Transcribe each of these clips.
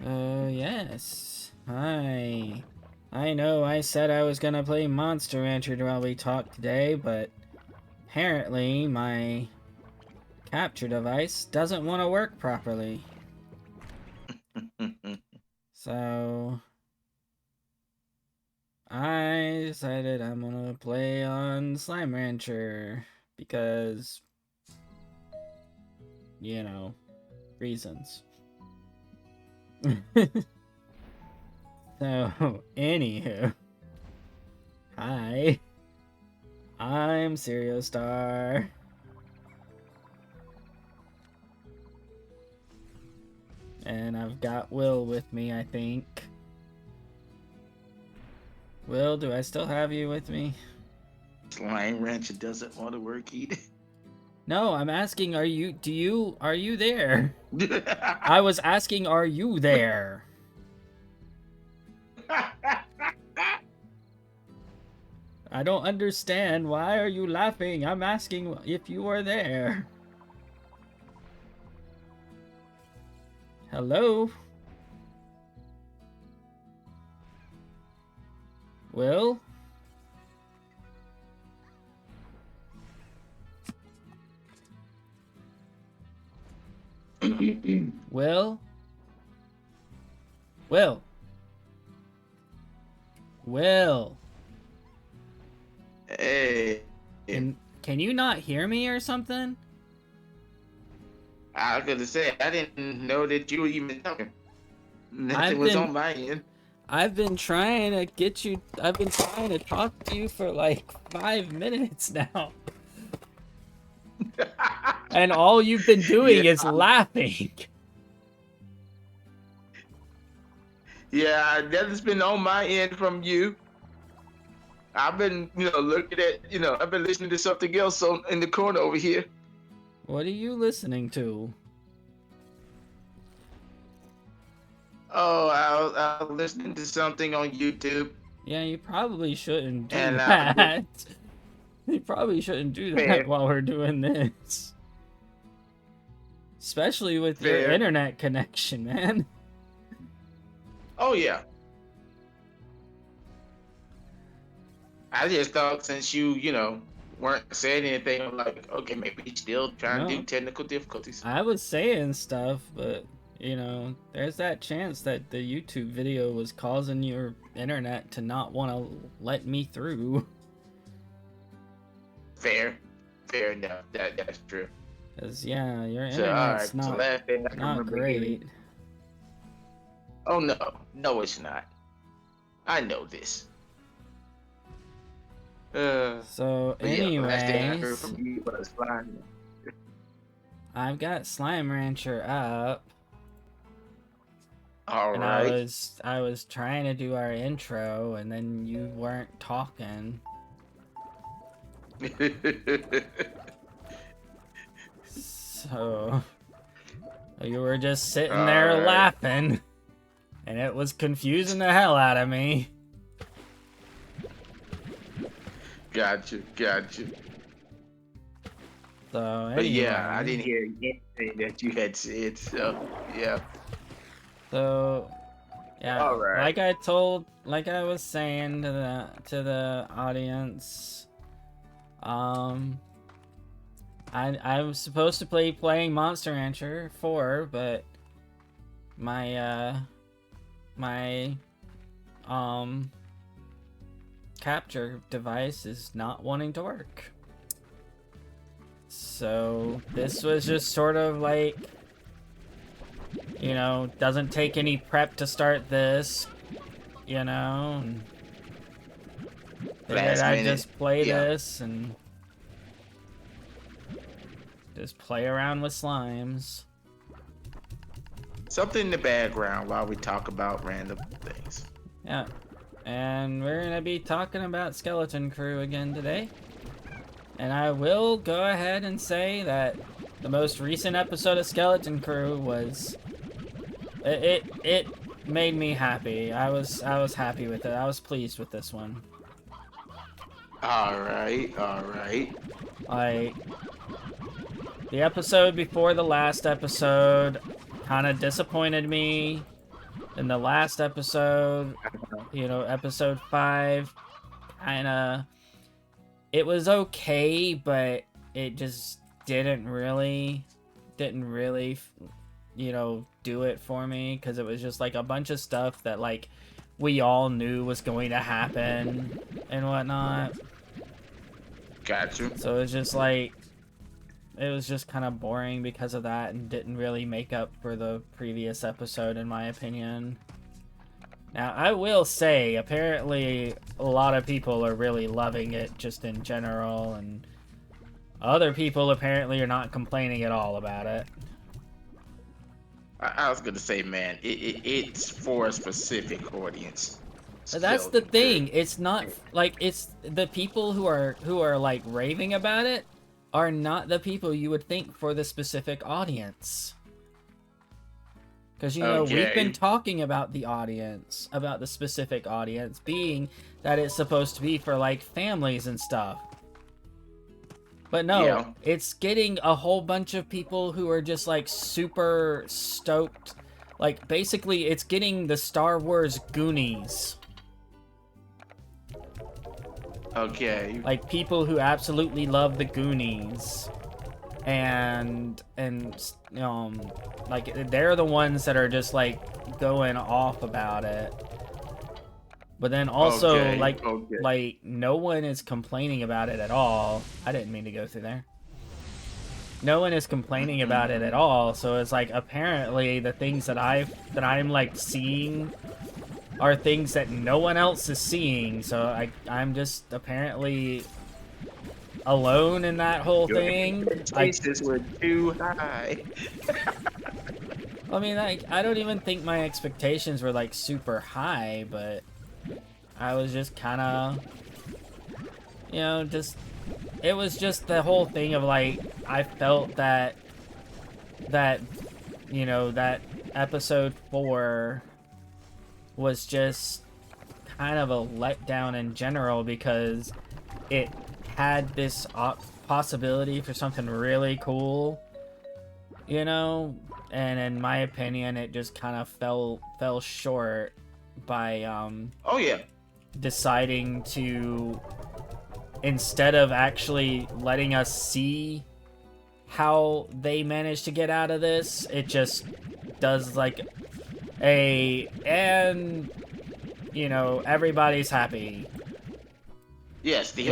Yes. Hi. I know I said I was gonna play Monster Rancher while we talk today, but apparently my capture device doesn't want to work properly. So I decided I'm gonna play on Slime Rancher because, you know, reasons. So, anywho, hi, I'm Serial Star. And I've got Will with me, I think. Will, do I still have you with me? Slime Rancher doesn't want to work either. No, I'm asking, are you there? I was asking, are you there? I don't understand. Why are you laughing? I'm asking if you are there. Hello? Will? Will? Will? Will? Hey. Can you not hear me or something? I was gonna say I didn't know that you were even talking. Nothing was on my end. I've been trying to get you. I've been trying to talk to you for like 5 minutes now. And all you've been doing is laughing. Yeah, that's been on my end from you. I've been, looking at, I've been listening to something else in the corner over here. What are you listening to? Oh, I was listening to something on YouTube. Yeah, you probably shouldn't do that. You probably shouldn't do that while we're doing this. Especially with your internet connection, man. Oh, yeah. I just thought since you weren't saying anything, I'm like, okay, maybe he's still trying to do technical difficulties. I was saying stuff, but, there's that chance that the YouTube video was causing your internet to not want to let me through. Fair enough. That's true. Because, yeah, your internet's not great. Oh, no, it's not. I know this. So, anyways, I've got Slime Rancher up. All right. I was trying to do our intro, and then you weren't talking. So you were just sitting there laughing, and it was confusing the hell out of me. Gotcha. So anyway. But yeah, I didn't hear anything that you had said, so yeah. So yeah, all right. like I was saying to the audience, I was supposed to playing Monster Rancher 4, but my capture device is not wanting to work. So this was just sort of like, doesn't take any prep to start this, and I just play this and just play around with slimes. Something in the background while we talk about random things. Yeah. And we're gonna be talking about Skeleton Crew again today. And I will go ahead and say that the most recent episode of Skeleton Crew was... It made me happy. I was happy with it. I was pleased with this one. Alright. Like, the episode before the last episode kind of disappointed me. in the last episode, you know, episode 5, kind of, it was okay, but it just didn't really, you know, do it for me, because it was just like a bunch of stuff that like we all knew was going to happen and whatnot. Gotcha. So it's just like, it was just kind of boring because of that, and didn't really make up for the previous episode, in my opinion. Now, I will say, apparently, a lot of people are really loving it just in general, and other people apparently are not complaining at all about it. I was gonna say, man, it's for a specific audience. But that's the Skeleton thing. Crew. It's not like, it's the people who are like raving about it are not the people you would think for the specific audience. Because, you know, we've been talking about the audience, about the specific audience, being that it's supposed to be for, like, families and stuff. But no, it's getting a whole bunch of people who are just, like, super stoked. Like, basically, it's getting the Star Wars Goonies. Okay. Like, people who absolutely love the Goonies. And like, they're the ones that are just like going off about it. But then also like no one is complaining about it at all. I didn't mean to go through there. No one is complaining about it at all. So it's like, apparently the things that I'm like seeing are things that no one else is seeing. So I'm just apparently alone in that whole thing. Expectations were too high. I mean, like, I don't even think my expectations were like super high, but I was just kind of, you know, just, it was just the whole thing of like, I felt that you know, that episode 4 was just kind of a letdown in general, because it had this possibility for something really cool, you know, and in my opinion, it just kind of fell short by deciding to, instead of actually letting us see how they managed to get out of this, it just does like and you know, everybody's happy. Yes, the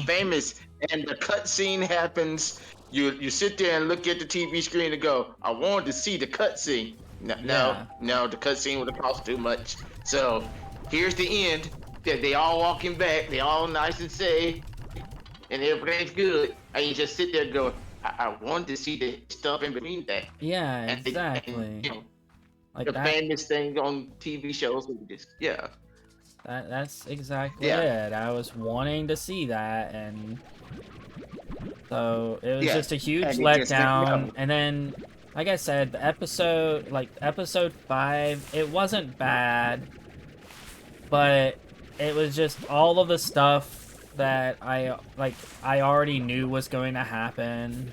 famous, and the cutscene happens. You sit there and look at the TV screen and go, I wanted to see the cutscene. No, the cutscene would have cost too much. So here's the end. They all walking back. They all nice and safe, and everything's good. And you just sit there and go, I wanted to see the stuff in between that. Yeah, exactly. And, you know, like the famous thing on TV shows. That's exactly it. I was wanting to see that, and so it was just a huge letdown. And then, like I said, the episode 5, it wasn't bad, but it was just all of the stuff that I already knew was going to happen,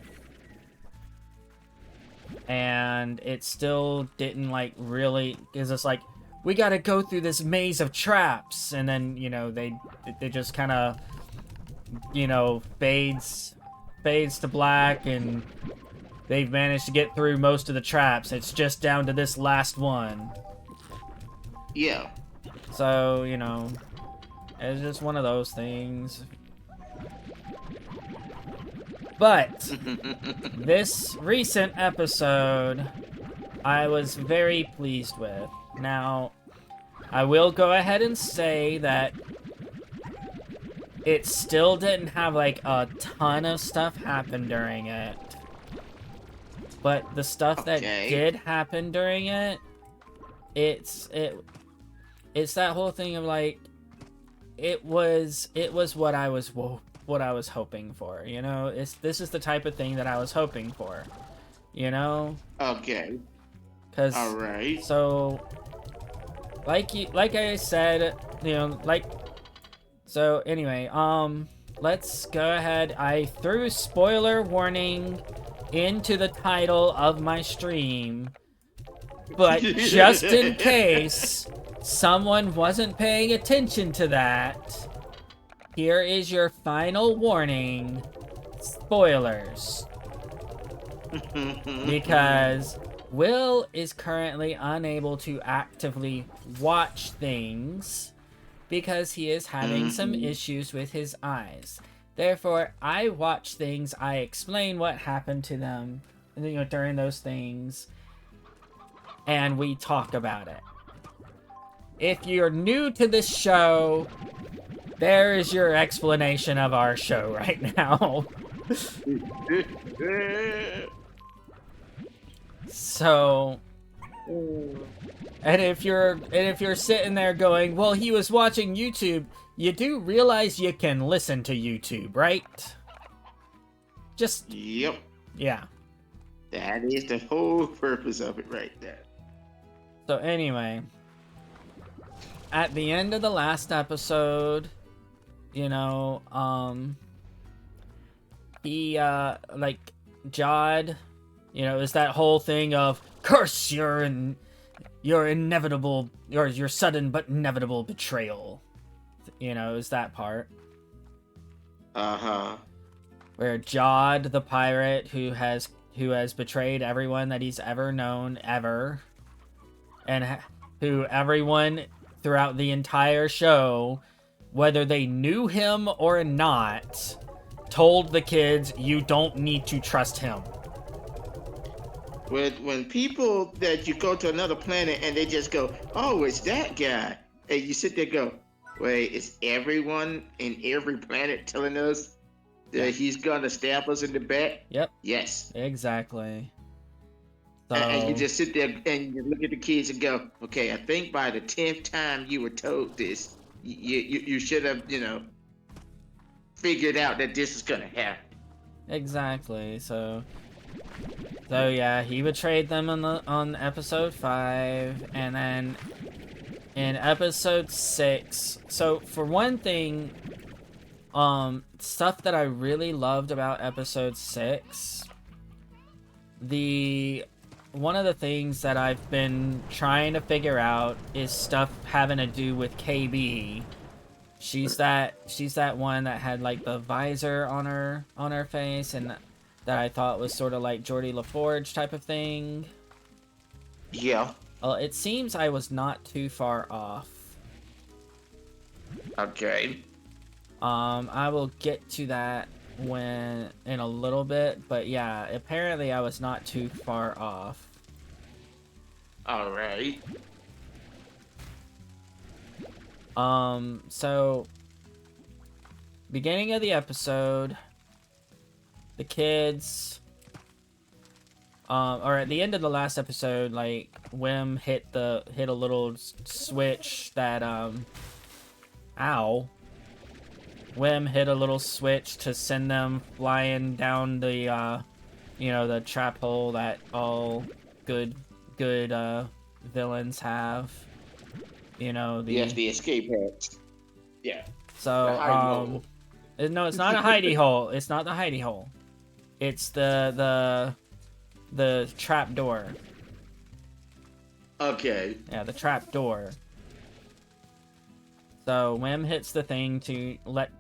and it still didn't like really, because it's like, we gotta go through this maze of traps, and then, you know, they just kind of, you know, fades to black, and they've managed to get through most of the traps. It's just down to this last one. Yeah. So, you know, it's just one of those things. But this recent episode, I was very pleased with. Now, I will go ahead and say that it still didn't have like a ton of stuff happen during it. But the stuff that did happen during it, it's that whole thing of like, it was what I was hoping for, you know? This is the type of thing that I was hoping for, you know? Okay. All right. So, like I said, you know, like, so anyway, let's go ahead. I threw spoiler warning into the title of my stream, But just in case someone wasn't paying attention to that, here is your final warning. Spoilers. Because Will is currently unable to actively watch things because he is having some issues with his eyes. Therefore, I watch things, I explain what happened to them, during those things, and we talk about it. If you're new to this show, there is your explanation of our show right now. So, and if you're sitting there going, well, he was watching YouTube, you do realize you can listen to YouTube, right? Just Yep. Yeah. That is the whole purpose of it right there. So anyway, at the end of the last episode, he like Jod, is that whole thing of curse your inevitable, your sudden but inevitable betrayal. Is that part. Where Jod, the pirate who has betrayed everyone that he's ever known ever, and who everyone throughout the entire show, whether they knew him or not, told the kids, you don't need to trust him. When people that you go to another planet and they just go, oh, it's that guy, and you sit there and go, wait, is everyone in every planet telling us that he's gonna stab us in the back? Yep. Yes. Exactly. So... And you just sit there and you look at the kids and go, okay, I think by the 10th time you were told this, you should have, figured out that this is gonna happen. Exactly. So yeah, he betrayed them on episode 5, and then in episode 6. So for one thing, stuff that I really loved about episode 6, one of the things that I've been trying to figure out is stuff having to do with KB. She's that one that had like the visor on her face, and that I thought was sort of like Geordie LaForge type of thing. Yeah. Well, it seems I was not too far off. Okay. I will get to that in a little bit, but yeah, apparently I was not too far off. All right. So beginning of the episode, the kids, or at the end of the last episode, like Wim hit a little switch that Wim hit a little switch to send them flying down the the trap hole that all good villains have. The escape hatch. Yeah. So no, it's not a hidey hole. It's not the hidey hole. It's the trap door. Okay. Yeah, the trap door. So Wim hits the thing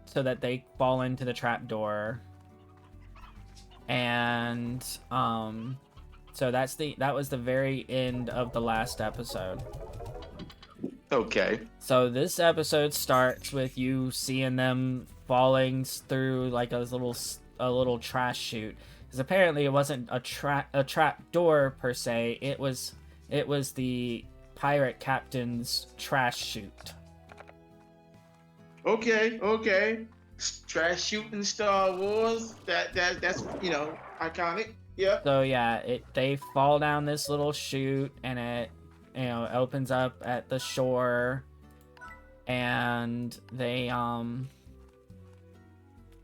so that they fall into the trap door. And so that was the very end of the last episode. Okay. So this episode starts with you seeing them falling through like a little trash chute. Because apparently it wasn't a trap door per se. It was the pirate captain's trash chute. Okay. Trash shooting Star Wars. That's iconic. Yeah. So yeah, they fall down this little chute, and it opens up at the shore, and they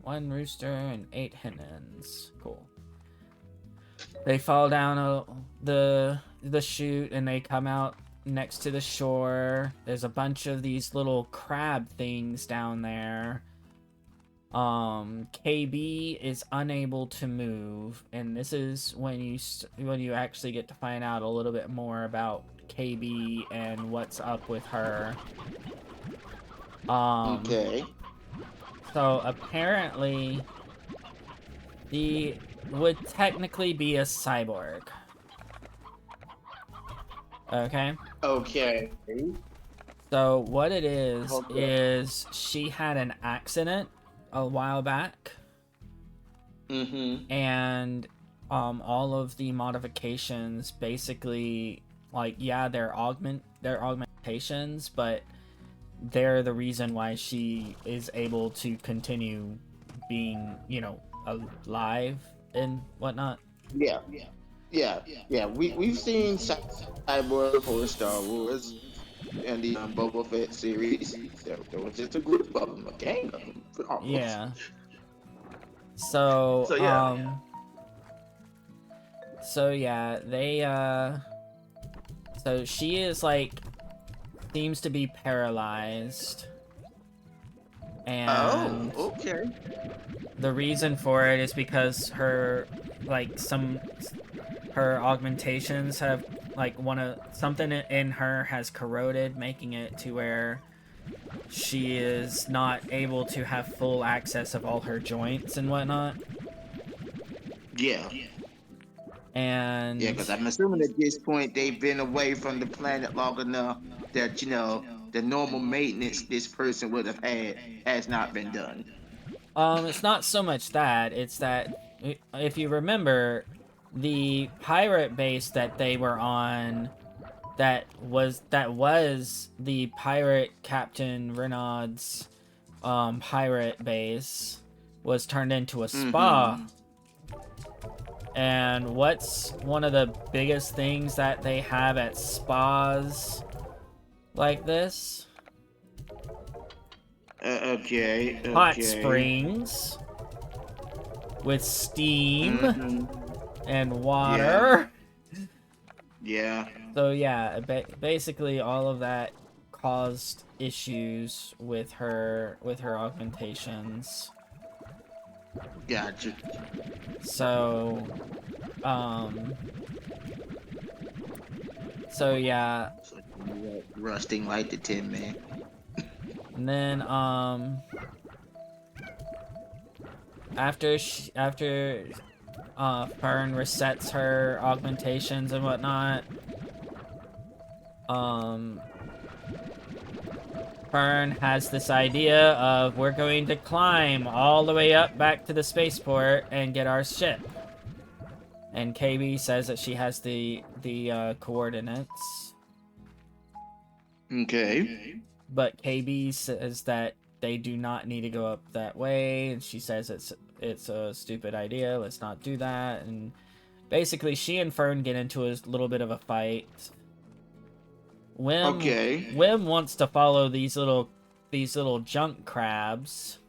one rooster and 8 hens. Cool. They fall down the chute, and they come out next to the shore. There's a bunch of these little crab things down there. KB is unable to move, and this is when you actually get to find out a little bit more about KB and what's up with her. Okay. So apparently, he would technically be a cyborg. Okay. Okay. So what it Okay. is she had an accident a while back. Mm-hmm. And all of the modifications basically, like, yeah, they're augmentations, but they're the reason why she is able to continue being, alive and whatnot. Yeah. Yeah. We've seen Cyborg before Star Wars and the Boba Fett series. There was just a group of them, a gang of them, almost. Yeah. So So yeah. so yeah, so she is like seems to be paralyzed. Oh, And okay. the reason for it is because her augmentations have something in her has corroded, making it to where she is not able to have full access of all her joints and whatnot. Yeah. Yeah, And because I'm assuming at this point they've been away from the planet long enough that the normal maintenance this person would have had has not been done. it's not so much that, it's that if you remember the pirate base that they were on, that was the pirate Captain Renaud's pirate base, was turned into a spa. Mm-hmm. And what's one of the biggest things that they have at spas like this? Okay. Hot springs with steam Mm-hmm. and water. Yeah. So yeah, basically all of that caused issues with her augmentations. Gotcha. So so yeah, So, rusting like the Tin Man. and then after Fern resets her augmentations and whatnot, Fern has this idea of, we're going to climb all the way up back to the spaceport and get our ship. And KB says that she has the coordinates. Okay. But KB says that they do not need to go up that way, and she says it's a stupid idea. Let's not do that. And basically, she and Fern get into a little bit of a fight. Wim wants to follow these little junk crabs,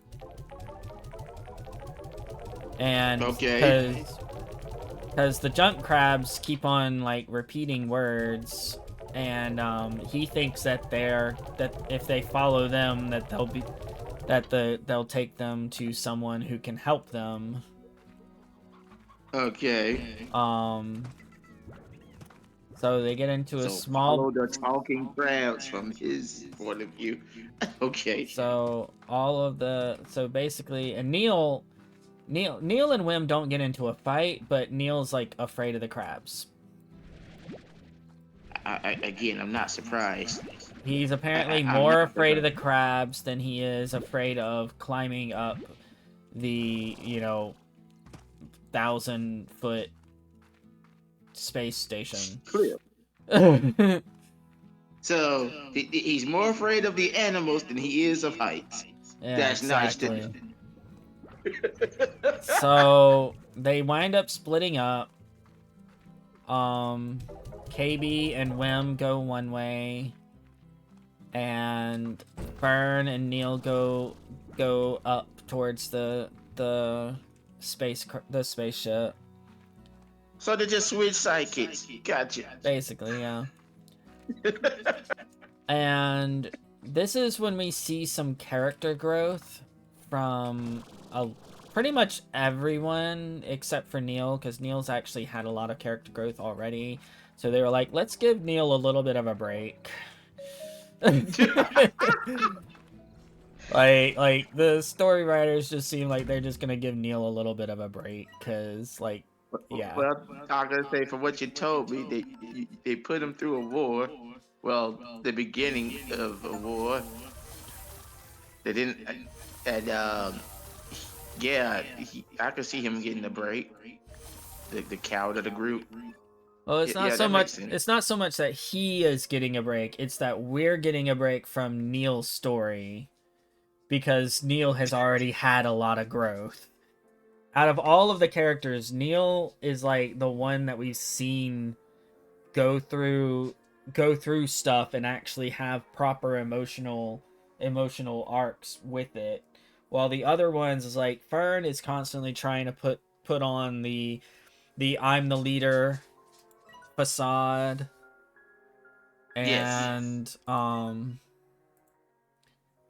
and because the junk crabs keep on like repeating words, and he thinks that if they follow them, that they'll take them to someone who can help them. Okay. So they get into a small. Follow the talking crabs from his point of view. Okay. So basically, and Neil and Wim don't get into a fight, but Neil's like afraid of the crabs. Again, I'm not surprised. He's apparently more afraid of the crabs than he is afraid of climbing up the 1,000-foot space station. Clear. So he's more afraid of the animals than he is of heights. Yeah, that's exactly. Nice to So they wind up splitting up. KB and Wim go one way, and Fern and Neil go up towards the spaceship. So they just switch sidekicks. Gotcha. Basically, yeah. And this is when we see some character growth from pretty much everyone except for Neil, because Neil's actually had a lot of character growth already. So they were like, let's give Neil a little bit of a break. like the story writers just seem like they're just gonna give Neil a little bit of a break, because yeah. Well, I'm gonna say from what you told me, they put him through a war. Well, the beginning of a war. They didn't, and yeah, I could see him getting a break. The coward of the group. Well, it's not Yeah, so that makes much. sense. It's not so much that he is getting a break. It's that we're getting a break from Neil's story, because Neil has already had a lot of growth. Out of all of the characters, Neil is like the one that we've seen go through stuff and actually have proper emotional arcs with it, while the other ones is like Fern is constantly trying to put on the I'm the leader facade, Yes. and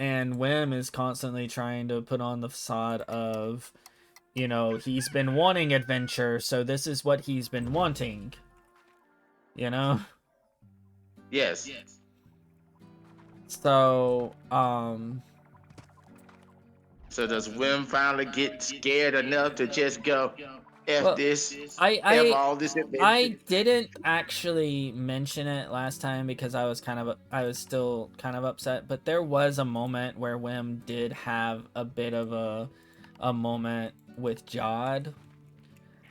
Wim is constantly trying to put on the facade of, he's been wanting adventure, so this is what he's been wanting, you know? Yes. So, So does Wim finally get scared enough to just go, F well, this, F I all this adventure? I didn't actually mention it last time because I was still kind of upset, but there was a moment where Wim did have a bit of a moment with Jod.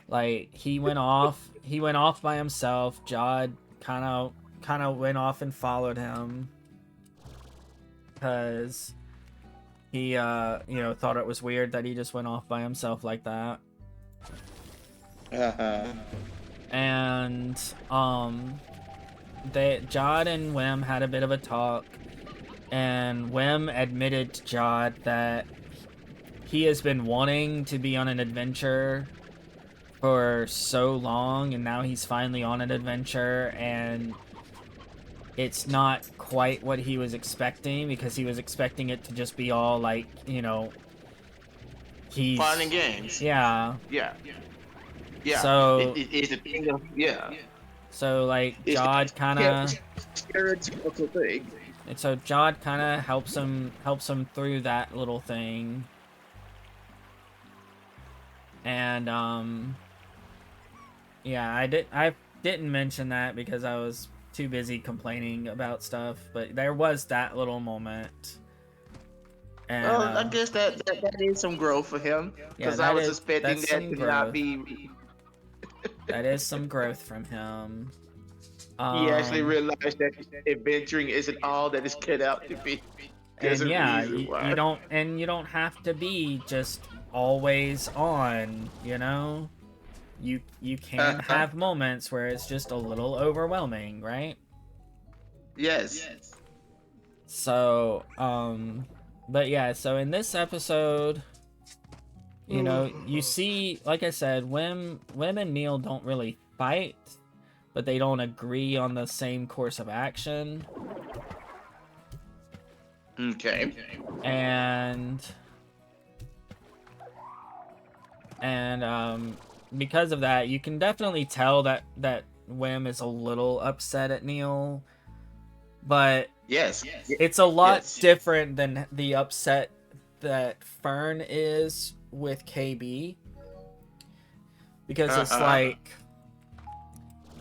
Like he went off by himself. Jod kind of went off and followed him because he thought it was weird that he just went off by himself like that. Uh-huh. And Jod and Wim had a bit of a talk, and Wim admitted to Jod that he has been wanting to be on an adventure for so long, and now he's finally on an adventure, and it's not quite what he was expecting, because he was expecting it to just be all like, he's Fun and games. Yeah. Yeah. Yeah. So it's a thing of, yeah. So like It's Jod kind of stereotypical thing. And so Jod kind of helps him through that little thing. And yeah, I didn't mention that because I was too busy complaining about stuff, but there was that little moment. And Well, I guess that is some growth for him, because I was expecting that to not be. That is some growth from him. He actually realized that adventuring isn't all that it's cut out to be. And yeah, you don't have to be just always on, You can have moments where it's just a little overwhelming, right? Yes. So, but yeah, so in this episode, you see, like I said, Wim and Neil don't really fight, but they don't agree on the same course of action. Okay. And because of that, you can definitely tell that Wim is a little upset at Neil, but yes, it's a lot different than the upset that Fern is with KB, because it's like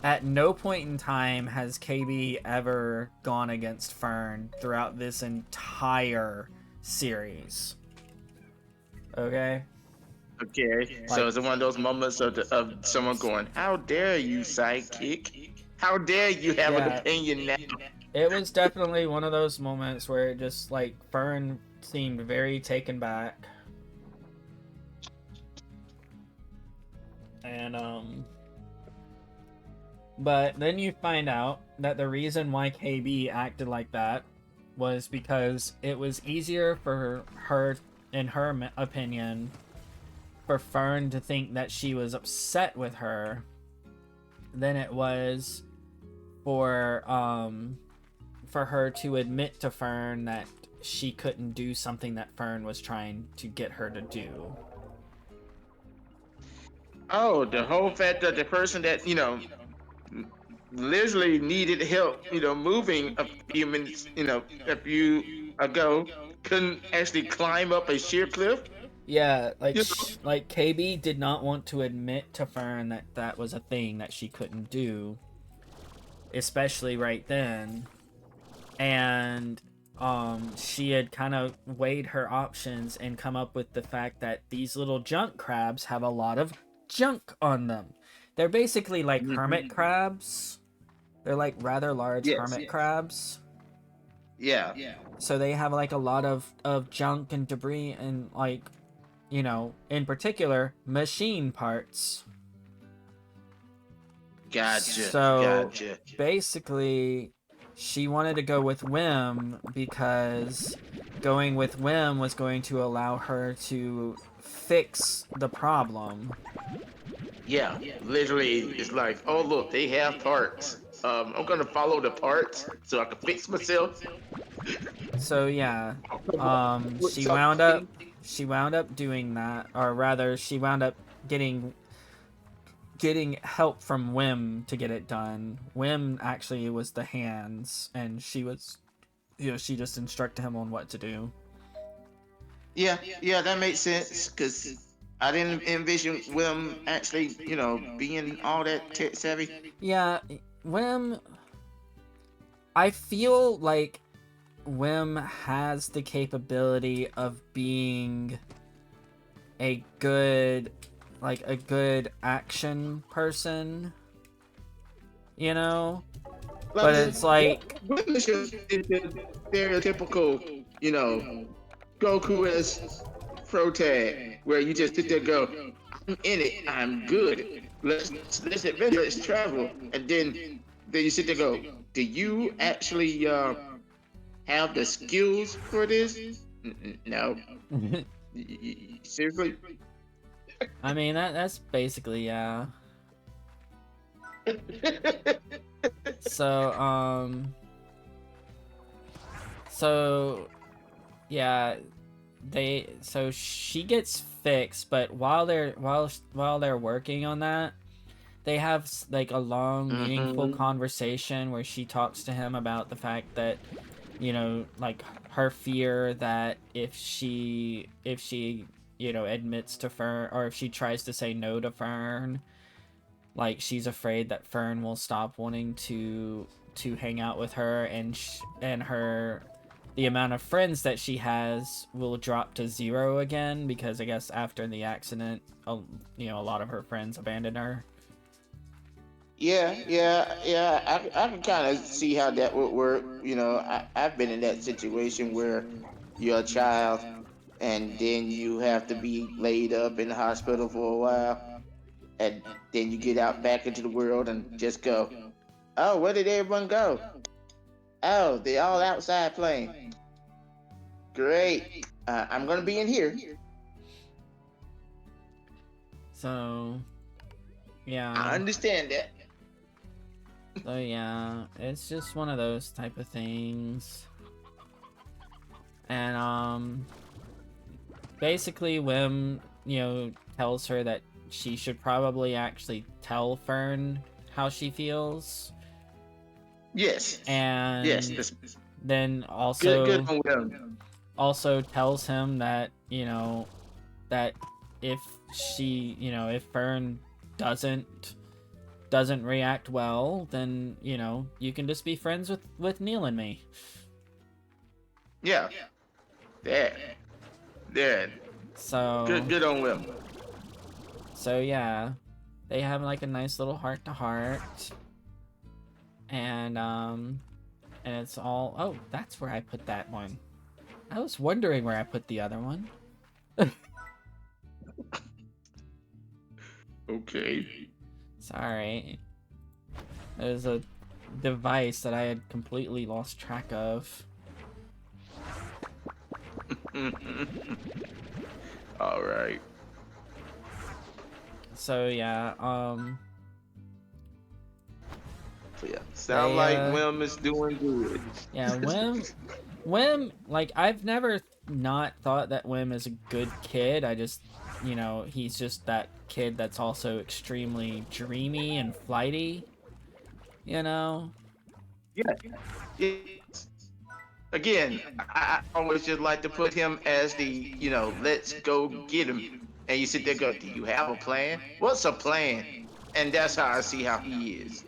at no point in time has KB ever gone against Fern throughout this entire series. Okay? Okay, so is it one of those moments of someone going, "How dare you, sidekick? How dare you have an opinion now?" It was definitely one of those moments where it just, like, Fern seemed very taken back. And, but then you find out that the reason why KB acted like that was because it was easier for her, in her opinion, for Fern to think that she was upset with her than it was for her to admit to Fern that she couldn't do something that Fern was trying to get her to do. Oh, the whole fact that the person that, literally needed help, moving a few minutes, a few ago, couldn't actually climb up a sheer cliff. Yeah, like KB did not want to admit to Fern that that was a thing that she couldn't do, especially right then. And she had kind of weighed her options and come up with the fact that these little junk crabs have a lot of junk on them. They're basically like hermit crabs. They're like rather large hermit crabs. Yeah. So they have like a lot of junk and debris and like, you know, in particular, machine parts. Gotcha. So basically, she wanted to go with Wim because going with Wim was going to allow her to fix the problem. Yeah, literally, it's like, oh look, they have parts. I'm gonna follow the parts so I can fix myself. So yeah, she wound up doing that, or rather, she wound up getting help from Wim to get it done. Wim actually was the hands, and she was, you know, she just instructed him on what to do. Yeah, that makes sense because I didn't envision Wim actually, being all that tech savvy. Yeah, Wim. I feel like Wim has the capability of being a good action person, you know? But it's like Wim is the stereotypical, Goku as pro tag, where you just sit there and go, I'm in it, I'm good. Let's adventure, let's travel. And then you sit there and go, do you actually have the skills for this? No. Seriously? I mean that's basically yeah. So yeah, so she gets fixed, but while they're working on that, they have like a long meaningful conversation where she talks to him about the fact that, you know, like her fear that if she you know, admits to Fern, or if she tries to say no to Fern, like she's afraid that Fern will stop wanting to hang out with her, and her the amount of friends that she has will drop to 0 again, because I guess after the accident, you know, a lot of her friends abandoned her. Yeah. I can kind of see how that would work. I've been in that situation where you're a child and then you have to be laid up in the hospital for a while, and then you get out back into the world and just go, oh, where did everyone go? Oh, they all outside playing. Great. I'm gonna be in here. So, yeah. I understand that. So yeah, it's just one of those type of things. And basically Wim, you know, tells her that she should probably actually tell Fern how she feels. Yes. And yes. Then also Good. Also tells him that, you know, that if she, you know, if Fern doesn't react well, then, you know, you can just be friends with Neil and me. Yeah. There. So good on Will. So yeah, they have like a nice little heart to heart, and it's all, oh, that's where I put that one. I was wondering where I put the other one. Okay. Sorry. There's a device that I had completely lost track of. All right. So yeah, So yeah, sound like Wim is doing good. Yeah, Wim, like, I've never not thought that Wim is a good kid. I just, he's just that kid that's also extremely dreamy and flighty, you know? Yeah. Yes. Again, I always just like to put him as the, let's go get him. And you sit there and go, do you have a plan? What's a plan? And that's how I see how he is.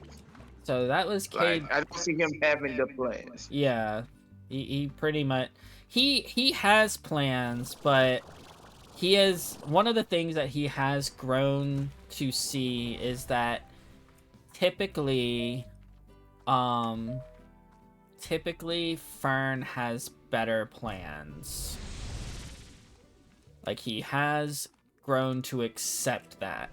So that was Like, Cade. I don't see him having the plans. Yeah, he pretty much, he has plans, but he is, one of the things that he has grown to see is that typically, um, Fern has better plans. Like, he has grown to accept that.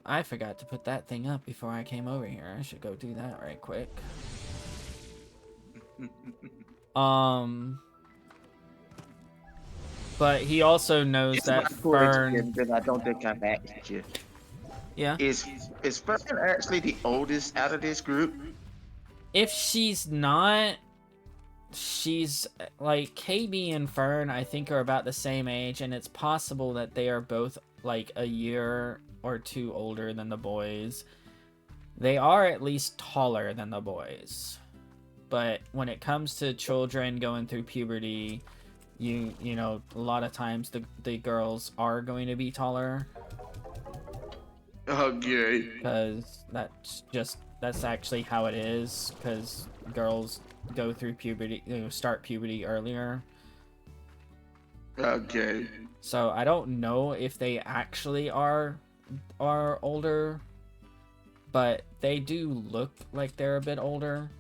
I forgot to put that thing up before I came over here. I should go do that right quick. But he also knows that Fern... That I don't think I've asked you. Yeah? Is Fern actually the oldest out of this group? If she's not, she's like, KB and Fern, I think, are about the same age, and it's possible that they are both like a year or two older than the boys. They are at least taller than the boys. But when it comes to children going through puberty, you know, a lot of times the girls are going to be taller. Okay. Because that's actually how it is, because girls go through puberty, start puberty earlier. Okay. So I don't know if they actually are older, but they do look like they're a bit older.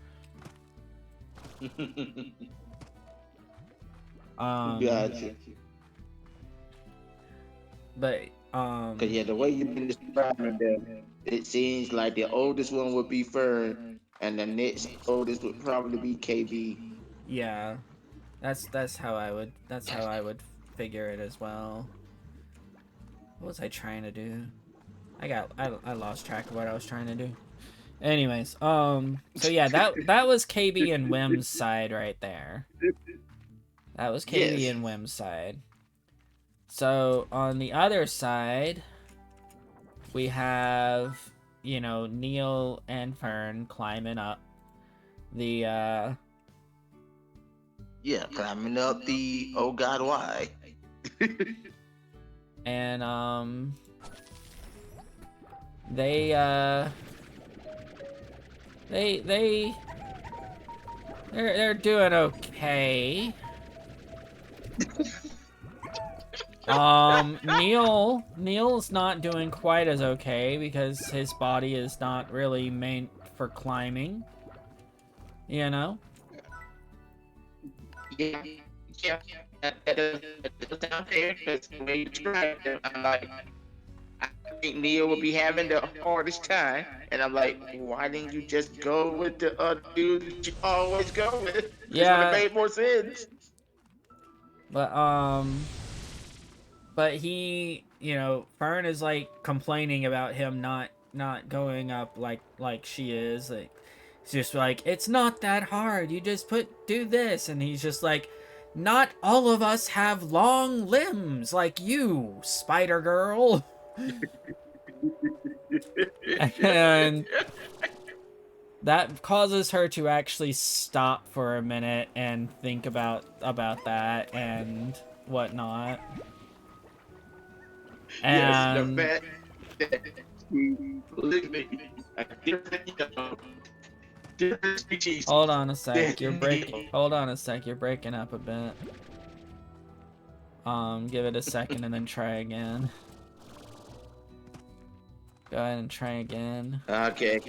Gotcha. But Cause yeah, the way you've been describing them, it seems like the oldest one would be Fern, and the next oldest would probably be KB. yeah, that's how I would figure it as well. What was I trying to do? I lost track of what I was trying to do. Anyways, so yeah, that was KB and Wim's side right there. That was KB Yes. and Wim's side. So on the other side, we have, Neil and Fern climbing up the Yeah, climbing up the oh god why. and they they're doing okay. Neil's not doing quite as okay because his body is not really meant for climbing. You know? Yeah, yeah. That doesn't sound fair because the way you described it, I'm like, I think Neil would be having the hardest time, and I'm like, why didn't you just go with the other dude that you always go with? It would have Yeah. made more sense. But he, Fern is like complaining about him not going up like she is. Like, it's just like, it's not that hard. You just do this, and he's just like, not all of us have long limbs like you, Spider Girl. And that causes her to actually stop for a minute and think about that and whatnot. Yes, the And fact that we believe me, a different, different species. hold on a sec, you're Neil. breaking up a bit. Give it a second and then try again. Go ahead and try again. Okay.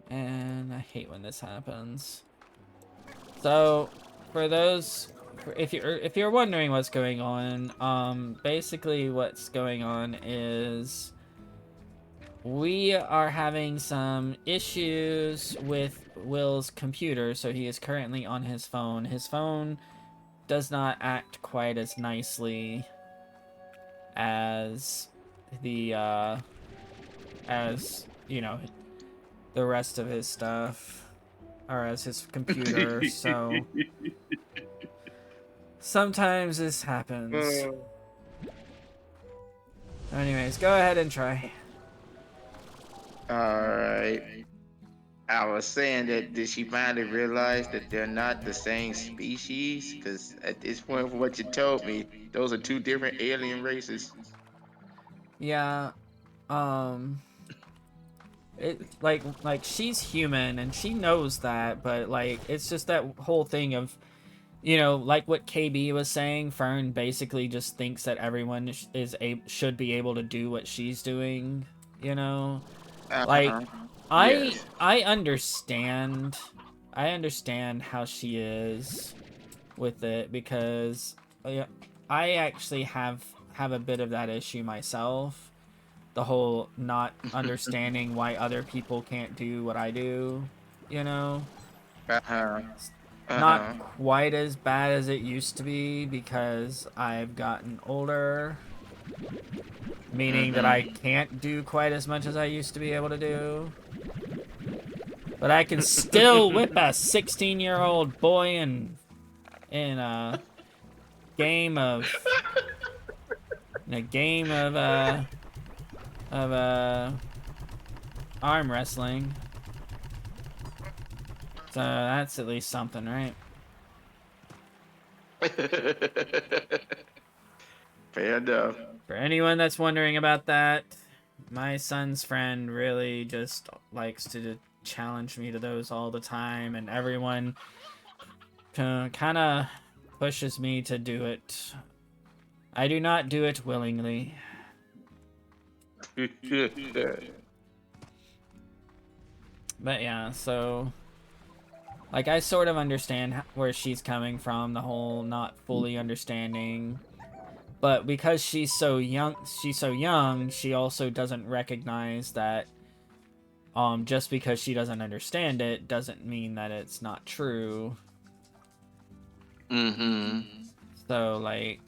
And I hate when this happens. So, for those, if you're wondering what's going on, basically what's going on is we are having some issues with Will's computer, so he is currently on his phone. His phone does not act quite as nicely as the as, you know, the rest of his stuff, or as his computer, so sometimes this happens. Anyways, go ahead and try. Alright. I was saying that did she finally realize that they're not the same species? Because at this point, from what you told me, those are two different alien races. Yeah, it like she's human and she knows that, but like it's just that whole thing of, you know, like what KB was saying, Fern basically just thinks that everyone should be able to do what she's doing, you know? Like Yes. I understand how she is with it, because I actually have a bit of that issue myself. The whole not understanding why other people can't do what I do, you know? Not quite as bad as it used to be because I've gotten older, meaning that I can't do quite as much as I used to be able to do. But I can still whip a 16-year-old boy in a game of arm wrestling. So that's at least something, right? Fair enough. For anyone that's wondering about that, my son's friend really just likes to challenge me to those all the time, and everyone kind of pushes me to do it. I do not do it willingly. But yeah, so like I sort of understand where she's coming from, the whole not fully understanding. But because she's so young, she also doesn't recognize that just because she doesn't understand it doesn't mean that it's not true. So like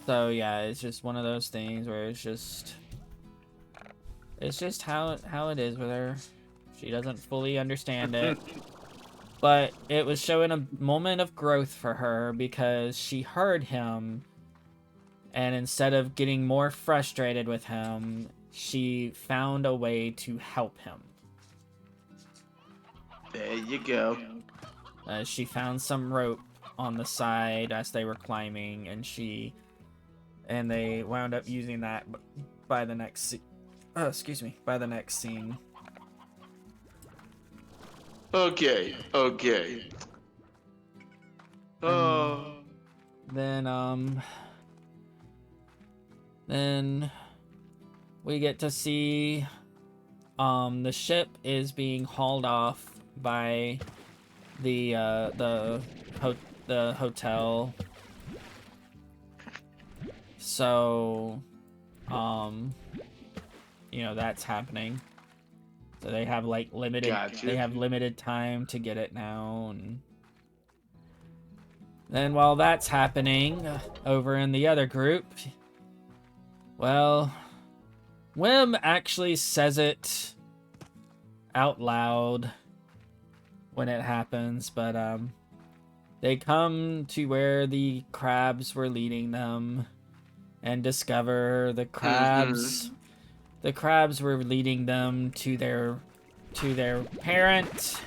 so yeah, it's just one of those things where it's just how it is with her. She doesn't fully understand it. But it was showing a moment of growth for her because she heard him, and instead of getting more frustrated with him, she found a way to help him. There you go. She found some rope on the side as they were climbing, and they wound up using that by the next by the next scene. Okay. Then we get to see the ship is being hauled off by the hotel. So you know, that's happening. So they have like limited time to get it now. And then while that's happening over in the other group, well, Wim actually says it out loud when it happens, but they come to where the crabs were leading them and discover the crabs were leading them to their parent,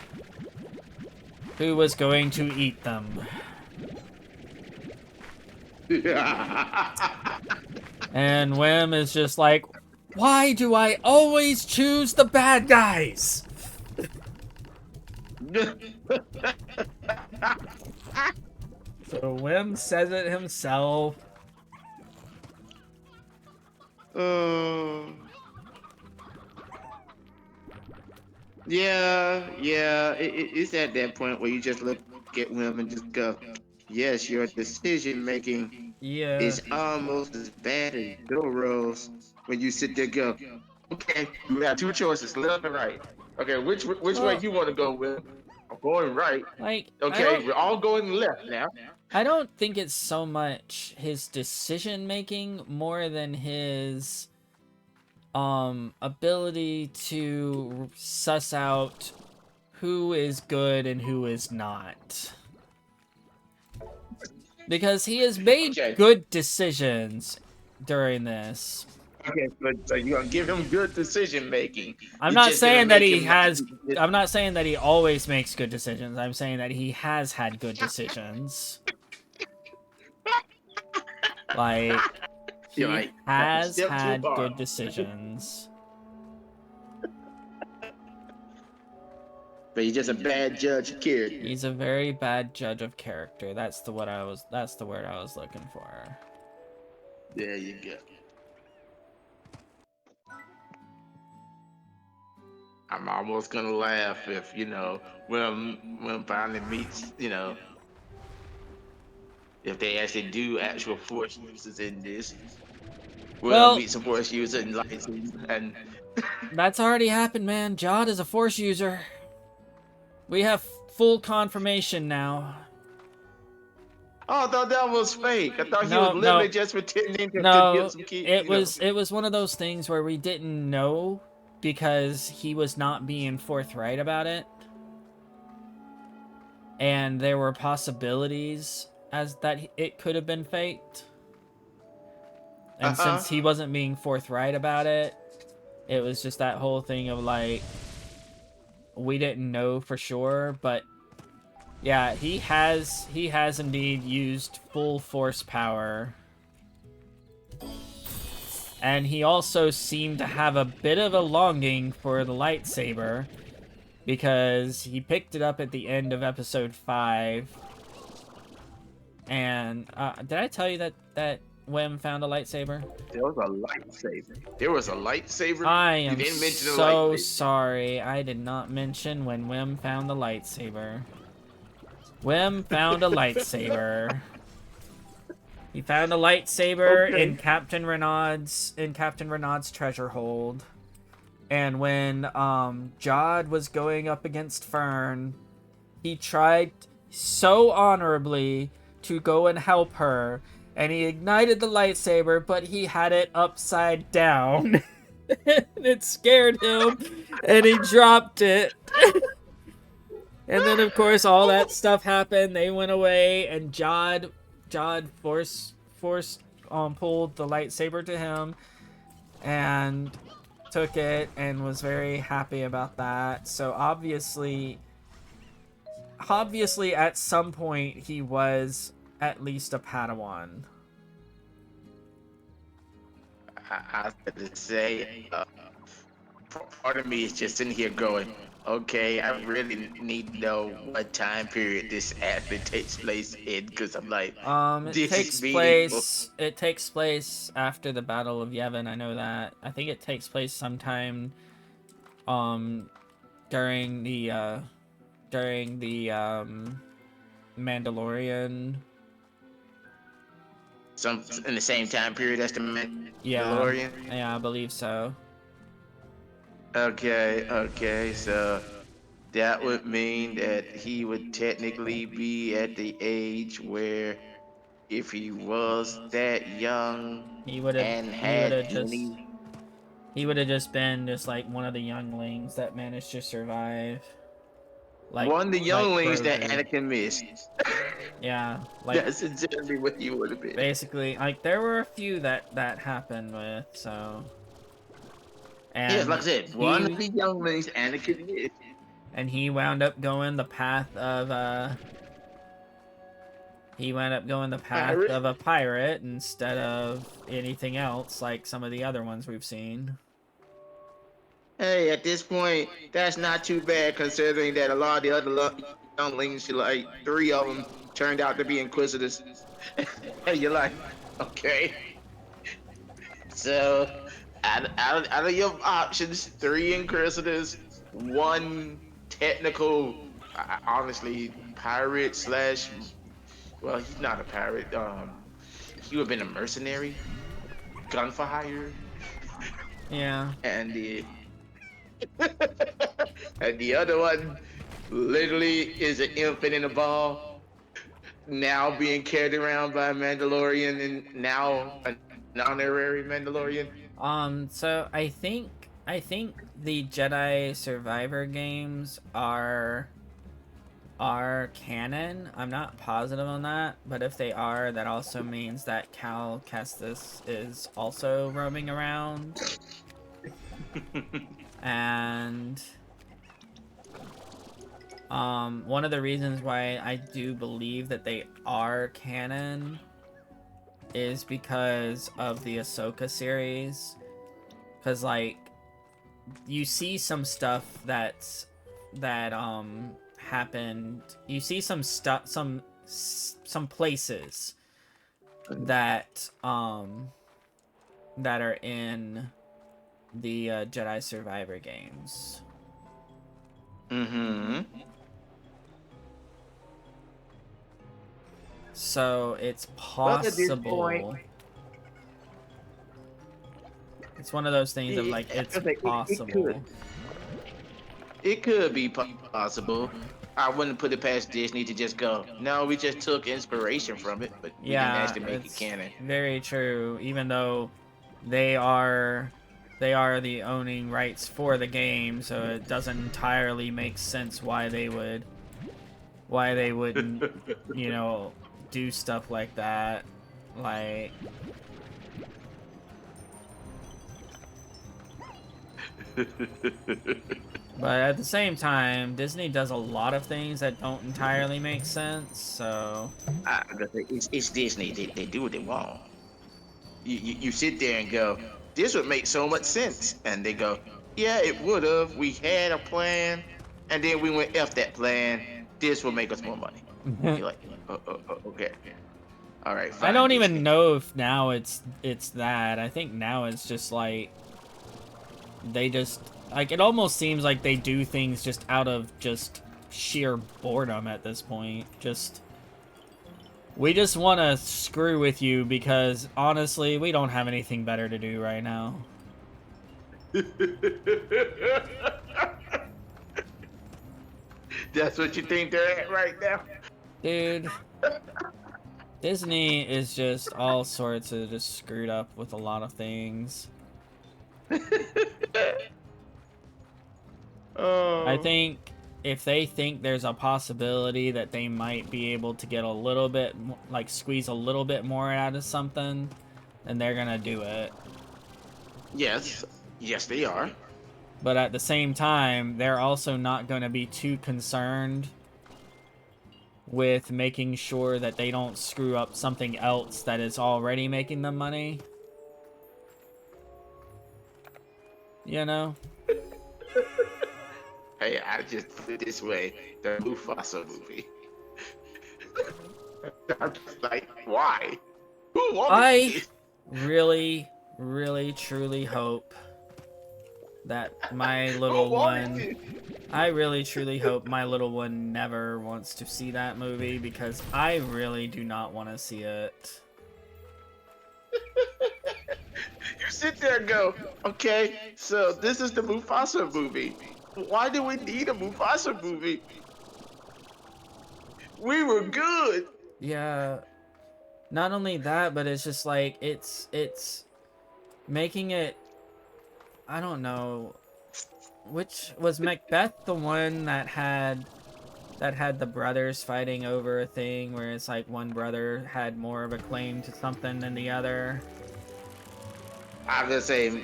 who was going to eat them. And Wim is just like, why do I always choose the bad guys? So Wim says it himself. Yeah. It's at that point where you just look at Wim and just go, yes, your decision making is almost as bad as Doro's. When you sit there, go, okay, you have two choices, left and right. Okay, which way you want to go, Wim? going right. Like, okay, we're all going left now. I don't think it's so much his decision making more than his ability to suss out who is good and who is not. Because he has made good decisions during this. Okay, so you're gonna give him good decision making. I'm not saying that he has. I'm not saying that he always makes good decisions. I'm saying that he has had good decisions. Like, he has had good decisions. But he's just a bad judge of character. He's a very bad judge of character. That's the word I was looking for. There you go. I'm almost gonna laugh if, when finally meets, if they actually do actual force users in this. Well, meet some force users and lightsabers and that's already happened, man. Jod is a force user. We have full confirmation now. Oh, I thought that was fake. I thought he was literally just pretending to get some kids. It was one of those things where we didn't know because he was not being forthright about it. And there were possibilities as that it could have been faked. And since he wasn't being forthright about it, it was just that whole thing of like, we didn't know for sure, but yeah, he has indeed used full force power. And he also seemed to have a bit of a longing for the lightsaber because he picked it up at the end of episode 5. And did I tell you that Wim found a lightsaber? There was a lightsaber? I am so sorry. I did not mention when Wim found the lightsaber. Wim found a lightsaber. He found a lightsaber in Captain Renaud's treasure hold. And when Jod was going up against Fern, he tried so honorably to go and help her, and he ignited the lightsaber, but he had it upside down. And it scared him, and he dropped it. And then, of course, all that stuff happened. They went away, and Jod pulled the lightsaber to him, and took it, and was very happy about that. So obviously, at some point, he was at least a Padawan. I was going to say, part of me is just sitting here going, okay, I really need to know what time period this actually takes place in, because I'm like, it takes place after the Battle of Yavin. I know that. I think it takes place sometime, during the Mandalorian. In the same time period as the Mandalorian? Yeah, I believe so. Okay, so that would mean that he would technically be at the age where, if he was that young, he would have just been just like one of the younglings that managed to survive. Like one of the younglings that Anakin missed. Yeah, that's exactly what he would have been. Basically, there were a few that happened with, so. And yes, like I said, one of the younglings Anakin missed. And he wound up going the path of a pirate instead of anything else like some of the other ones we've seen. Hey, at this point, that's not too bad considering that a lot of the other younglings, like 3 of them, turned out to be Inquisitors. And you're like, okay. So, out of your options, 3 Inquisitors, 1 technical, honestly, pirate / well, he's not a pirate. He would have been a mercenary, gun for hire. Yeah. And the other one, literally is an infant in a ball, now being carried around by a Mandalorian and now an honorary Mandalorian. So I think the Jedi Survivor games are canon. I'm not positive on that, but if they are, that also means that Cal Kestis is also roaming around. And one of the reasons why I do believe that they are canon is because of the Ahsoka series. Because like you see some stuff that happened. You see some stuff, some places that that are in the Jedi Survivor games. Mm-hmm. So it's But at this point, possible. It's one of those things of like it's possible. it could be possible. I wouldn't put it past Disney to just go, no, we just took inspiration from it, but we didn't Yeah, actually make it it's canon. very true. Even though they are they are the owning rights for the game, so it doesn't entirely make sense why they wouldn't, you know, do stuff like that. Like but at the same time, Disney does a lot of things that don't entirely make sense, so It's Disney. They do what they want. You sit there and go, this would make so much sense. And they go, yeah, it would have. We had a plan, and then we went F that plan. This will make us more money. You're like, okay. All right, I fine, don't even Disney. know if now it's that. I think now it's just like they just like it almost seems like they do things just out of just sheer boredom at this point. Just we just want to screw with you because honestly, we don't have anything better to do right now. That's what you think they're at right now? Dude, Disney is just all sorts of just screwed up with a lot of things. I Oh. think if they think there's a possibility that they might be able to get a little bit, like squeeze a little bit more out of something, then they're gonna do it. Yes. Yes, they are. But at the same time, they're also not gonna be too concerned with making sure that they don't screw up something else that is already making them money. You know? Hey, I just put it this way: the Mufasa movie. I'm just like, why? Who wanted I this? really, really, truly hope that my Who little wanted one this? I really truly hope my little one never wants to see that movie because I really do not want to see it. You sit there and go, okay, so this is the Mufasa movie. Why do we need a Mufasa movie? We were good. Yeah, not only that, but it's just like it's making it I don't know which was Macbeth the one that had the brothers fighting over a thing where it's like one brother had more of a claim to something than the other. I was gonna say,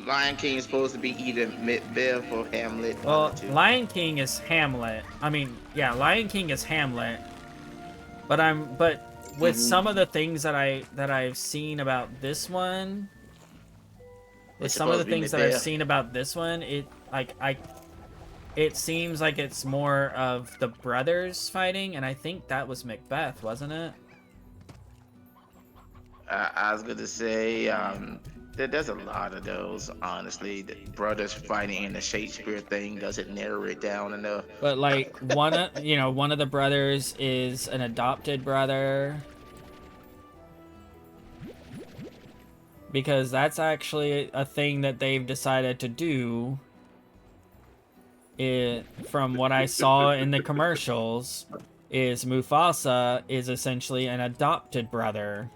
Lion King is supposed to be either Macbeth or Hamlet, one or Well, two. Lion King is Hamlet. I mean, yeah, Lion King is Hamlet. But with Mm-hmm. some of the things that I've seen about this one, with It's some of supposed the to be things that I've Macbeth. seen about this one, it seems like it's more of the brothers fighting, and I think that was Macbeth, wasn't it? I was gonna say, there's a lot of those. Honestly, the brothers fighting in the Shakespeare thing doesn't narrow it down enough. But like one of the brothers is an adopted brother because that's actually a thing that they've decided to do. from what I saw in the commercials, is Mufasa is essentially an adopted brother.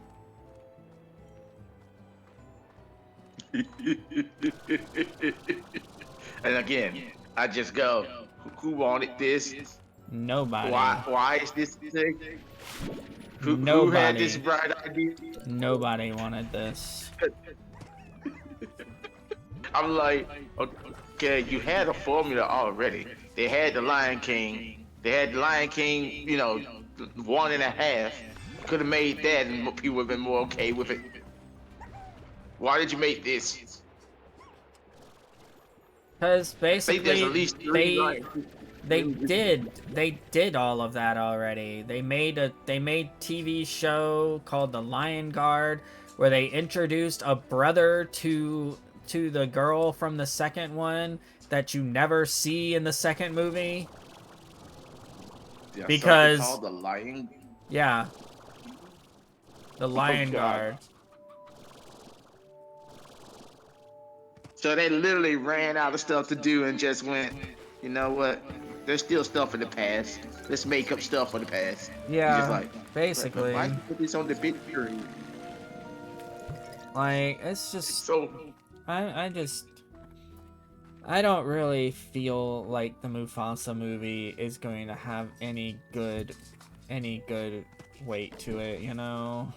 And again, I just go, who wanted this? Nobody. Why is this thing? Who had this Nobody. bright idea? Nobody wanted this. I'm like, okay, you had a formula already. They had the Lion King. They had the Lion King, 1.5. Could have made that, and people would have been more okay with it. Why did you make this? Because I think there's basically at least 3 they did all of that already. They made TV show called The Lion Guard, where they introduced a brother to the girl from the second one that you never see in the second movie. Yeah, because called the Lion. Yeah, the Lion God. Guard. So they literally ran out of stuff to do and just went, you know what? There's still stuff in the past. Let's make up stuff for the past. Yeah, just like, basically. why you put this on the big screen? Like, it's just So I don't really feel like the Mufasa movie is going to have any good weight to it, you know?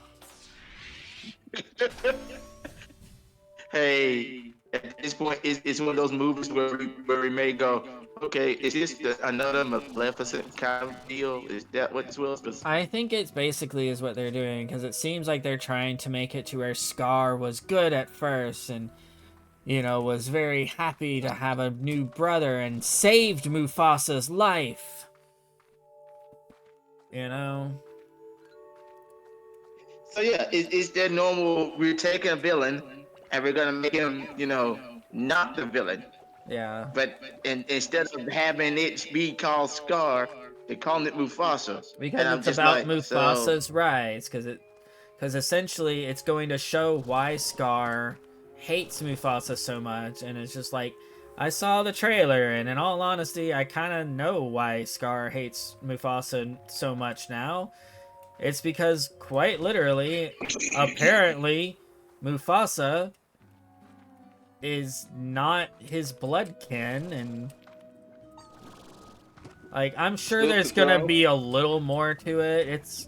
Hey, at this point, it's one of those movies where we may go, okay, is this another Maleficent kind of deal? Is that what this was? 'Cause I think it's basically is what they're doing, because it seems like they're trying to make it to where Scar was good at first and, was very happy to have a new brother and saved Mufasa's life. So yeah, is that normal? We're taking a villain and we're gonna make him, not the villain. Yeah. But instead of having it be called Scar, they're calling it Mufasa. Because it's about Mufasa's rise, because essentially it's going to show why Scar hates Mufasa so much, and it's just like, I saw the trailer, and in all honesty, I kind of know why Scar hates Mufasa so much now. It's because, quite literally, apparently, Mufasa is not his blood kin, and like, I'm sure there's gonna be a little more to it.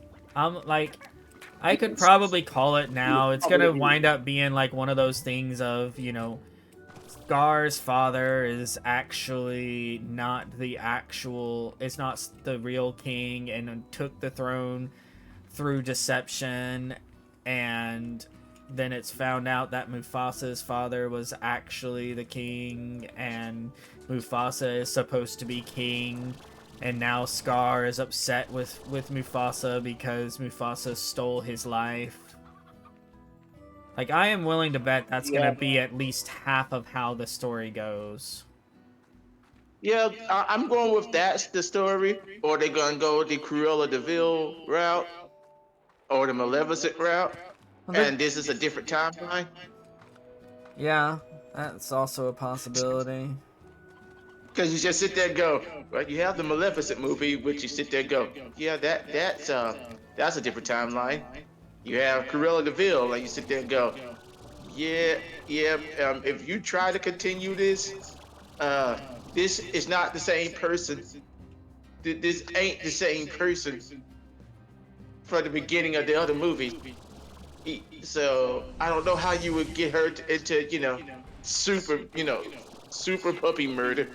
I could probably call it now. It's gonna wind up being like one of those things of, Scar's father is actually not it's not the real king and took the throne through deception, and then it's found out that Mufasa's father was actually the king, and Mufasa is supposed to be king, and now Scar is upset with Mufasa because Mufasa stole his life. Like, I am willing to bet that's gonna be at least half of how the story goes. Yeah, I'm going with that's the story. Or they're gonna go the Cruella de Vil route, or the Maleficent route, and this is a different timeline. Yeah, that's also a possibility. Because you just sit there and go, right? You have the Maleficent movie, which you sit there and go, yeah, that's a different timeline. You have Cruella de Vil, and you sit there and go, yeah. If you try to continue this, this is not the same person. This ain't the same person from the beginning of the other movie. So I don't know how you would get her into, super puppy murder.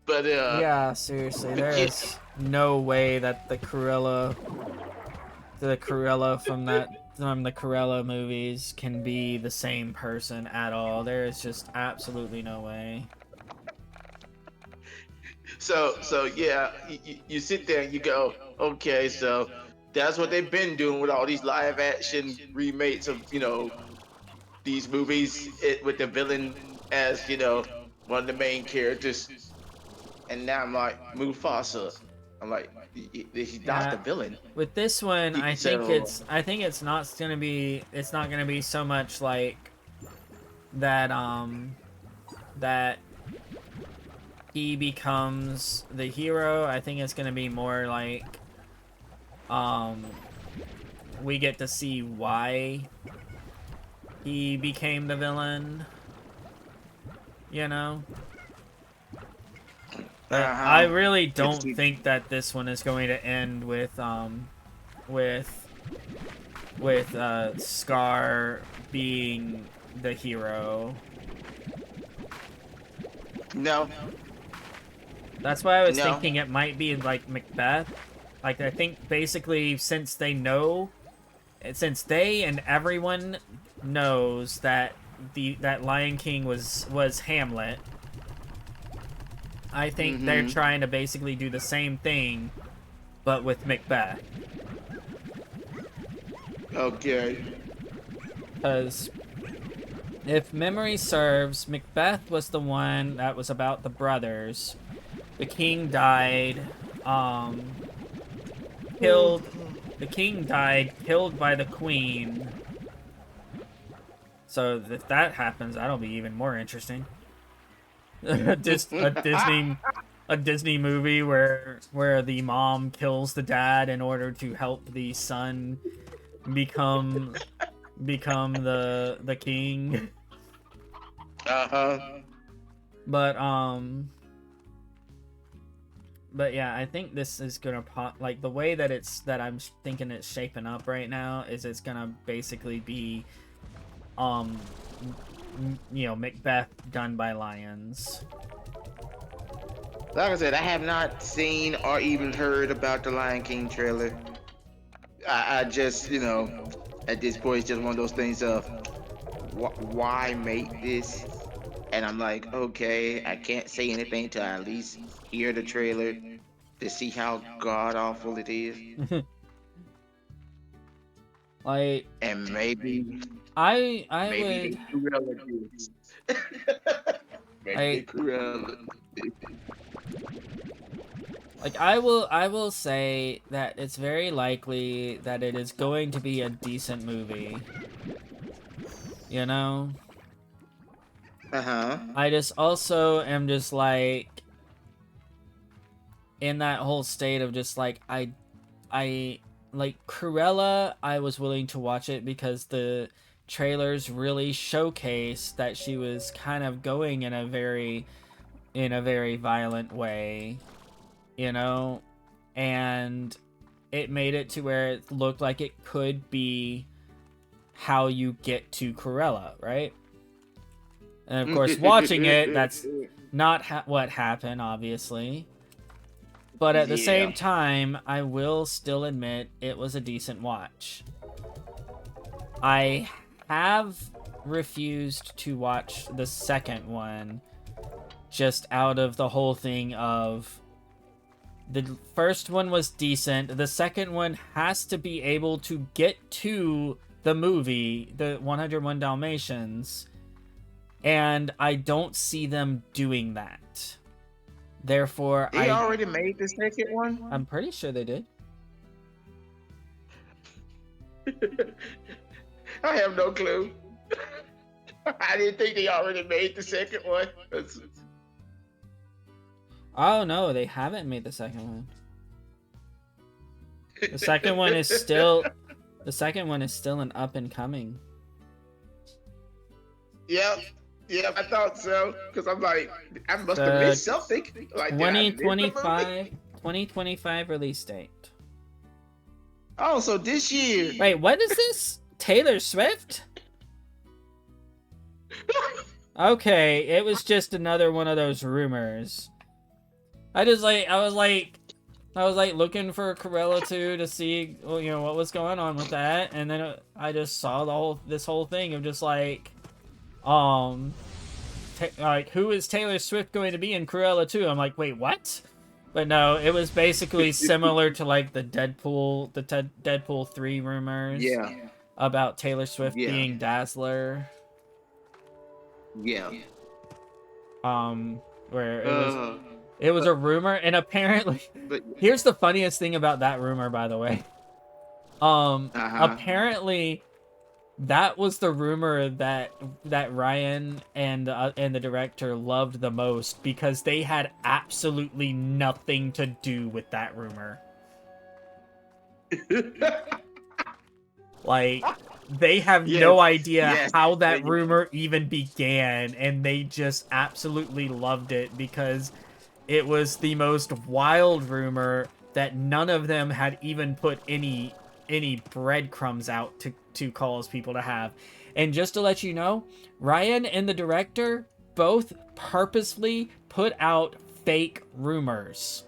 But yeah, seriously, there is no way that the Cruella from the Cruella movies can be the same person at all. There is just absolutely no way. So yeah, you sit there and you go, okay, so that's what they've been doing with all these live action remakes of, these movies with the villain as, one of the main characters. And now I'm like, Mufasa. I'm like, he's not the villain. With this one, I think it's not gonna be so much like that he becomes the hero. I think it's gonna be more like, we get to see why he became the villain, you know? But I really don't think that this one is going to end with Scar being the hero. No. That's why I was thinking it might be like Macbeth. Like, I think basically since they and everyone knows that that Lion King was Hamlet, I think they're trying to basically do the same thing, but with Macbeth. Okay. Because if memory serves, Macbeth was the one that was about the brothers. The king died, killed. The king died, killed by the queen. So if that happens, that'll be even more interesting. a Disney movie where the mom kills the dad in order to help the son become the king. But yeah, I think this is gonna like the way that I'm thinking it's shaping up right now is it's gonna basically be Macbeth done by lions. Like I said, I have not seen or even heard about the Lion King trailer. I just, at this point, it's just one of those things of, why make this? And I'm like, okay, I can't say anything till I at least hear the trailer to see how god-awful it is. Like, and maybe maybe they Cruella this. Maybe Cruella. Like, I will say that it's very likely that it is going to be a decent movie. You know? I just also am just like in that whole state of just like I like Cruella, I was willing to watch it because the trailers really showcased that she was kind of going in a very violent way, you know? And it made it to where it looked like it could be how you get to Cruella, right? And of course, watching it, that's not what happened, obviously. But at the same time, I will still admit it was a decent watch. I have refused to watch the second one just out of the whole thing of the first one was decent. The second one has to be able to get to the movie, the 101 Dalmatians. And I don't see them doing that. Therefore, they already made the second one? I'm pretty sure they did. I have no clue. I didn't think they already made the second one. Oh no, they haven't made the second one. The second one is still an up and coming. Yep. Yeah, I thought so. Because I'm like, I must have missed something. Like, 2025 release date. Oh, so this year. Wait, what is this? Taylor Swift? Okay, it was just another one of those rumors. I was like looking for Cruella 2 to see, what was going on with that, and then I just saw this whole thing of just like, who is Taylor Swift going to be in Cruella 2? I'm like, wait, what? But no, it was basically similar to like the Deadpool 3 rumors. Yeah. About Taylor Swift being Dazzler. Yeah. Where it was a rumor, and apparently, here's the funniest thing about that rumor, by the way. Apparently, that was the rumor that Ryan and the director loved the most because they had absolutely nothing to do with that rumor. Like, they have Yes, no idea yes. how that rumor even began, and they just absolutely loved it because it was the most wild rumor that none of them had even put any breadcrumbs out to cause people to have. And just to let you know, Ryan and the director both purposefully put out fake rumors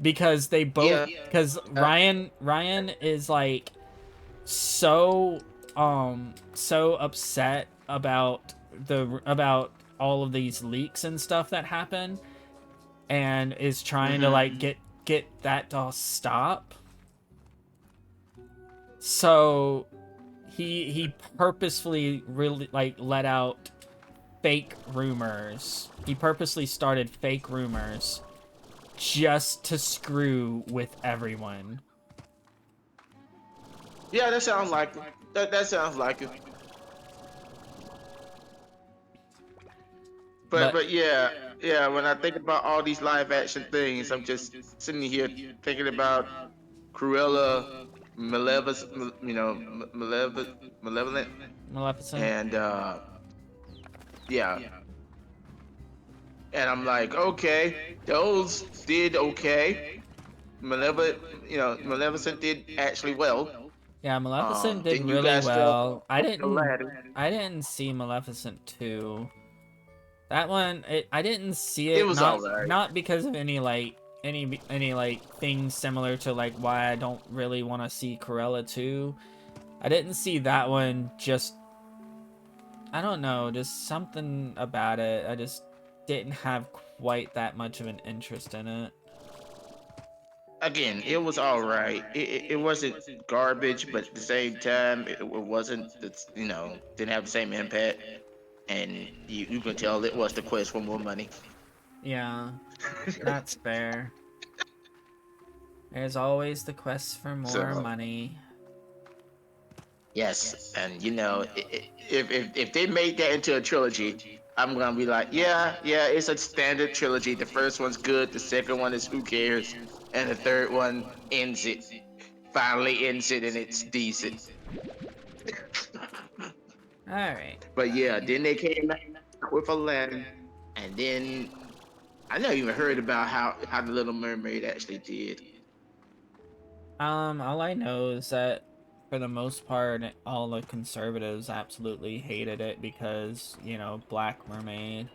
because they both Yeah. because Uh, Ryan is like so so upset about all of these leaks and stuff that happen, and is trying to like get that to stop. So he purposefully really like let out fake rumors. He purposely started fake rumors just to screw with everyone. yeah, that sounds like it. That sounds like it. But But yeah, yeah. When I think about all these live action things, I'm just sitting here thinking about Cruella, Malevolent, Maleficent, and yeah, and I'm like, okay, those did okay. Malevolent, Maleficent did actually well. yeah, Maleficent did Then you really got stuff well. with Aladdin. I didn't see Maleficent 2. That one, I didn't see It it was alright. not because of any like any like things similar to like why I don't really want to see Cruella 2. I didn't see that one, just I don't know, just something about it. I just didn't have quite that much of an interest in it. Again, it was alright. It wasn't garbage, but at the same time, it wasn't. Didn't have the same impact, and you can tell it was the quest for more money. Yeah, that's fair. There's always the quest for more So money. yes, and if they made that into a trilogy, I'm gonna be like, yeah, yeah, it's a standard trilogy. The first one's good, the second one is who cares, and the third one ends it. Finally ends it, and it's decent. All right. But yeah, then they came back with Aladdin, and then I never even heard about how the Little Mermaid actually did. All I know is that for the most part, all the conservatives absolutely hated it because, you know, Black Mermaid.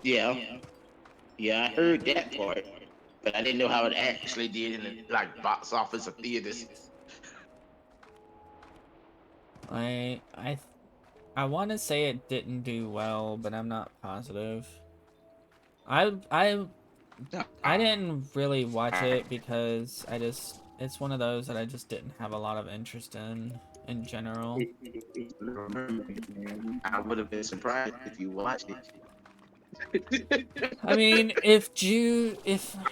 Yeah, yeah, I heard that part, but I didn't know how it actually did in the like box office of theaters. I I want to say it didn't do well, but I'm not positive. I I I didn't really watch it because it's one of those that I just didn't have a lot of interest in general. Little Mermaid, man. I would have been surprised if you watched it. I mean,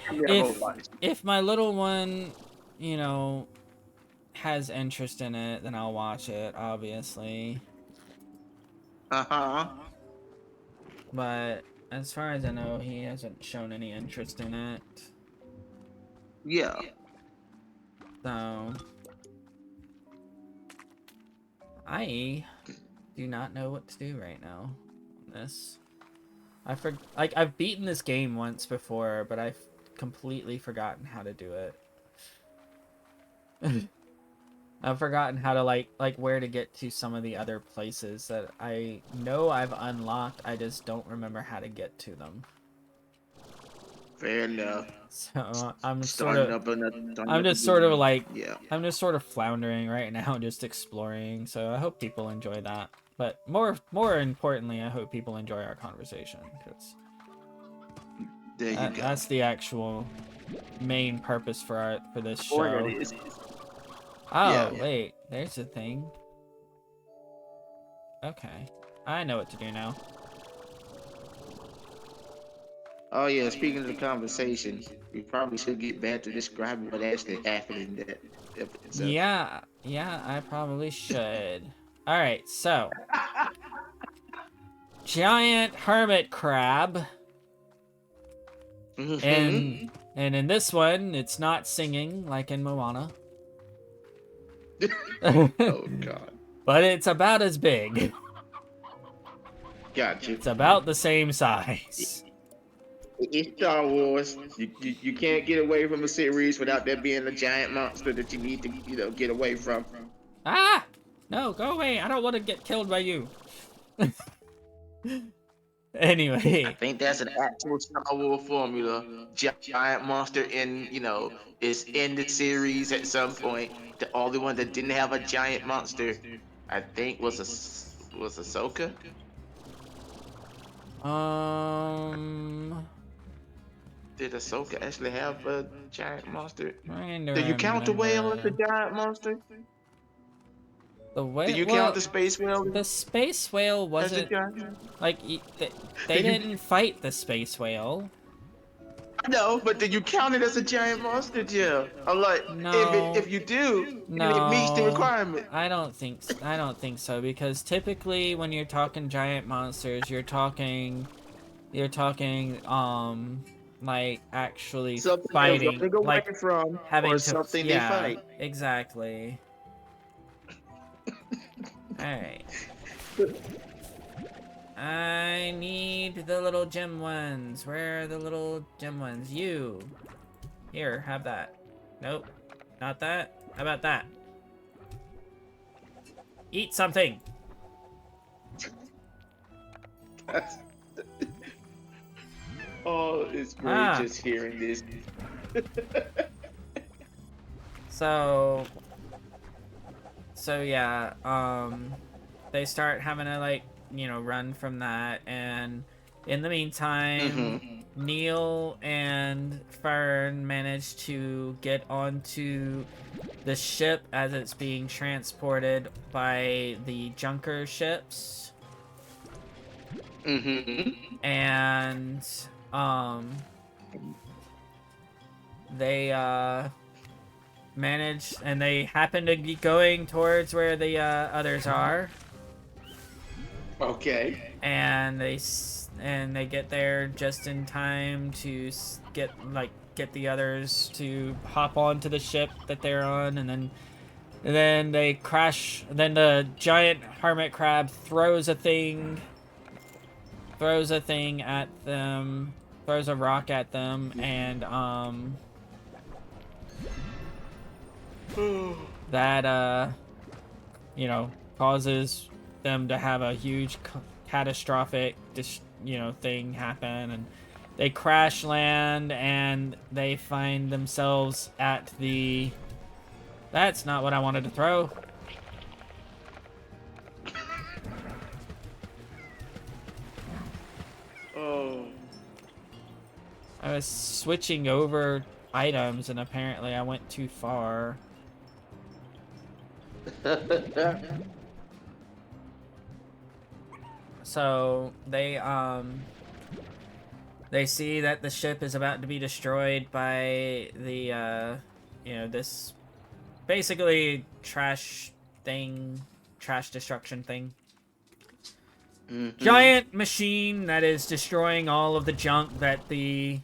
I never watched it. if my little one, you know, has interest in it, then I'll watch it, obviously. Uh huh. But as far as I know, he hasn't shown any interest in it. Yeah. So I do not know what to do right now on this. I've beaten this game once before, but I've completely forgotten how to do it. I've forgotten how to like where to get to some of the other places that I know I've unlocked. I just don't remember how to get to them. Fair enough. So Starting up another. Starting I'm up a just new sort of one. like Yeah. I'm just sort of floundering right now, just exploring. So I hope people enjoy that. But more importantly, I hope people enjoy our conversation because There you go. that's the actual main purpose for this Boy, that show. is. Oh, Yeah. wait, there's a thing. Okay. I know what to do now. Oh yeah. Speaking of the conversation, we probably should get back to describing what actually happened in that episode. Yeah, Yeah, I probably should. All right, so giant hermit crab, Mm-hmm. and in this one, it's not singing like in Moana. Oh God. But it's about as big. Got you. It's about the same size. It's Star Wars. You can't get away from a series without there being a giant monster that you need to get away from. Ah! No, go away. I don't want to get killed by you. I Anyway. think that's an actual Star Wars formula. Giant monster is in the series at some point. The only one that didn't have a giant monster, I think, was Ahsoka. Um, Did Ahsoka actually have a giant monster? Trying to Do you count the whale as a remember. giant monster? The Do whale, you count well, the space whale the space whale as a wasn't, giant? like, Do they you didn't fight the space whale. No, but do you count it as a giant monster, Jill? I'm like, No, if you do, then it meets the no, requirement. I don't think so, because typically when you're talking giant monsters, you're talking, like, actually Something they're fighting, running away like, from, or having to, something they yeah, fight. exactly. Alright. I need the little gem ones. Where are the little gem ones? You. Here, have that. Nope. Not that. How about that? Eat something. That's, oh, it's great Ah. just hearing this. So yeah, they start having to, like, run from that, and in the meantime, Mm-hmm. Neil and Fern manage to get onto the ship as it's being transported by the junker ships. Mm-hmm. And they manage, and they happen to be going towards where the others are, Okay. and they get there just in time to get the others to hop onto the ship that they're on, and then they crash. Then the giant hermit crab throws a thing at them, throws a rock at them, and that causes them to have a huge catastrophic thing happen, and they crash land, and they find themselves at the that's not what I wanted to throw. Oh. I was switching over items, and apparently I went too far. So they see that the ship is about to be destroyed by the this basically trash destruction thing. Mm-hmm. Giant machine that is destroying all of the junk that the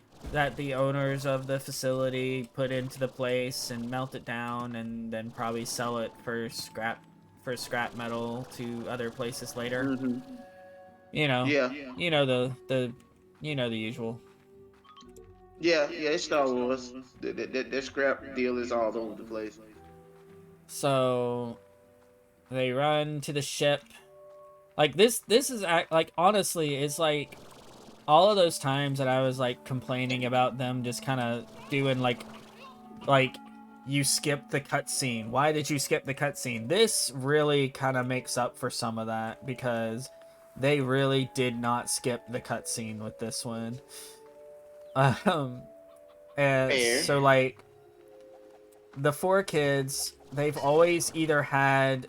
owners of the facility put into the place and melt it down, and then probably sell it for scrap metal to other places later. Mm-hmm. You know, Yeah. the usual. Yeah, it's Star Wars. That scrap deal is all over the place. So they run to the ship. Like this is like, honestly, it's like all of those times that I was like complaining about them just kind of doing like you skipped the cutscene. Why did you skip the cutscene? This really kind of makes up for some of that, because they really did not skip the cutscene with this one. And Fair. so, like, the four kids, they've always either had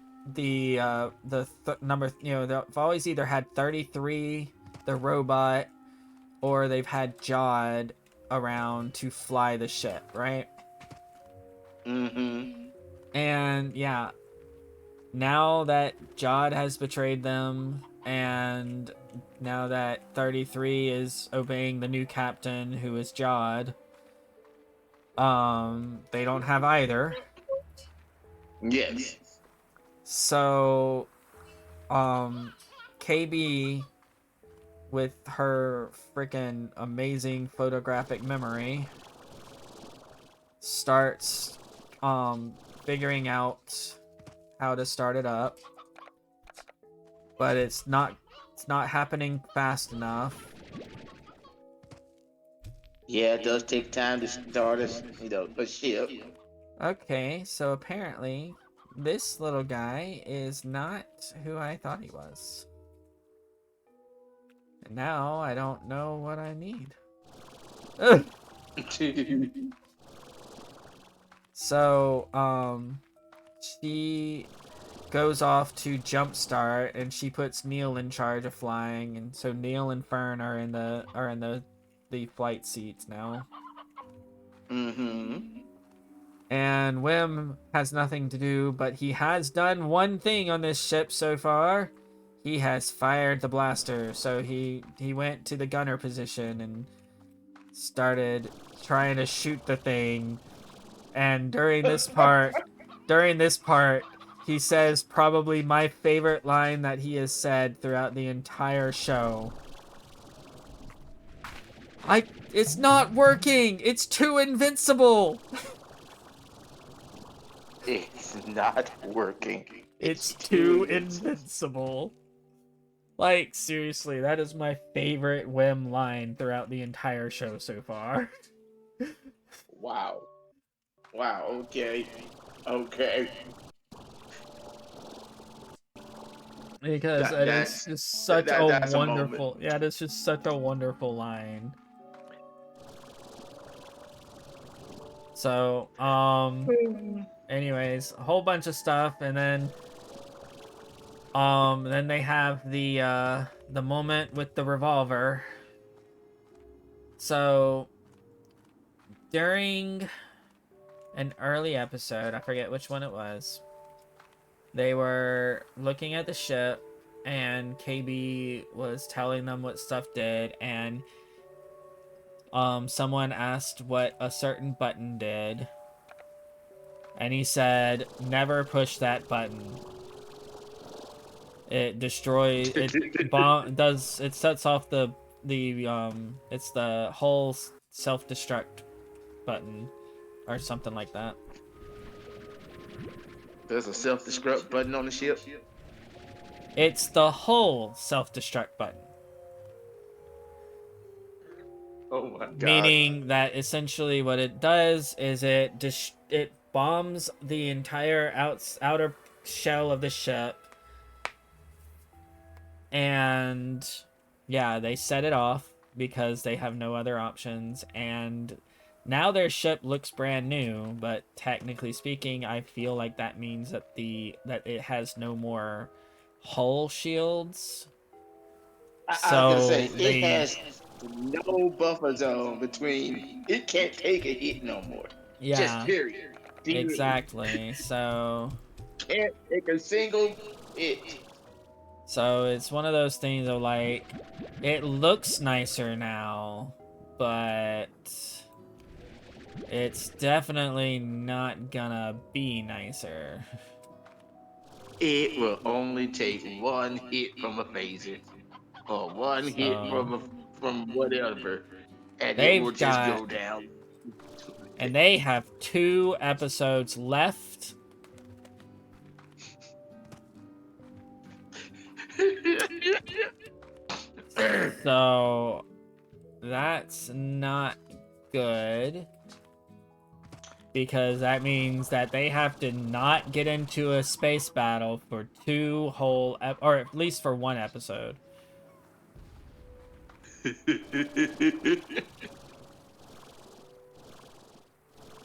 number, they've always either had 33, the robot, or they've had Jod around to fly the ship, right? Mm-hmm. And yeah, now that Jod has betrayed them, and now that 33 is obeying the new captain, who is Jod, they don't have either. Yes. So, KB, with her freaking amazing photographic memory, starts, figuring out how to start it up, but it's not happening fast enough. Yeah, it does take time to start a ship. Okay, so apparently this little guy is not who I thought he was. And now I don't know what I need. Ugh. So, she goes off to jumpstart, and she puts Neil in charge of flying, and so Neil and Fern are in the flight seats now. Mm-hmm. And Wim has nothing to do, but he has done one thing on this ship so far. He has fired the blaster, so he went to the gunner position and started trying to shoot the thing. And during this part, he says probably my favorite line that he has said throughout the entire show. It's not working. It's too invincible. It's not working. It's too invincible. Like, seriously, that is my favorite Wim line throughout the entire show so far. Wow. Wow, okay. Okay. Because it's just such a wonderful... Yeah, it's just such a wonderful line. So, anyways, a whole bunch of stuff, and then they have the moment with the revolver. So, during an early episode, I forget which one it was, they were looking at the ship, and KB was telling them what stuff did, and someone asked what a certain button did, and he said, never push that button. It destroys, it sets off it's the whole self-destruct button, or something like that. There's a self-destruct button on the ship? It's the whole self-destruct button. Oh my god. Meaning that essentially what it does is it bombs the entire outer shell of the ship. And yeah, they set it off because they have no other options, and now their ship looks brand new, but technically speaking, I feel like that means that it has no more hull shields. I was gonna say, it has no buffer zone between, it can't take a hit no more. Yeah. Just period. Exactly. So can't take a single hit. So it's one of those things of like, it looks nicer now, but it's definitely not gonna be nicer. It will only take one hit from a phaser, or one hit from whatever, and it will just go down. And they have 2 episodes left. So that's not good, because that means that they have to not get into a space battle for 2 whole or at least for 1 episode.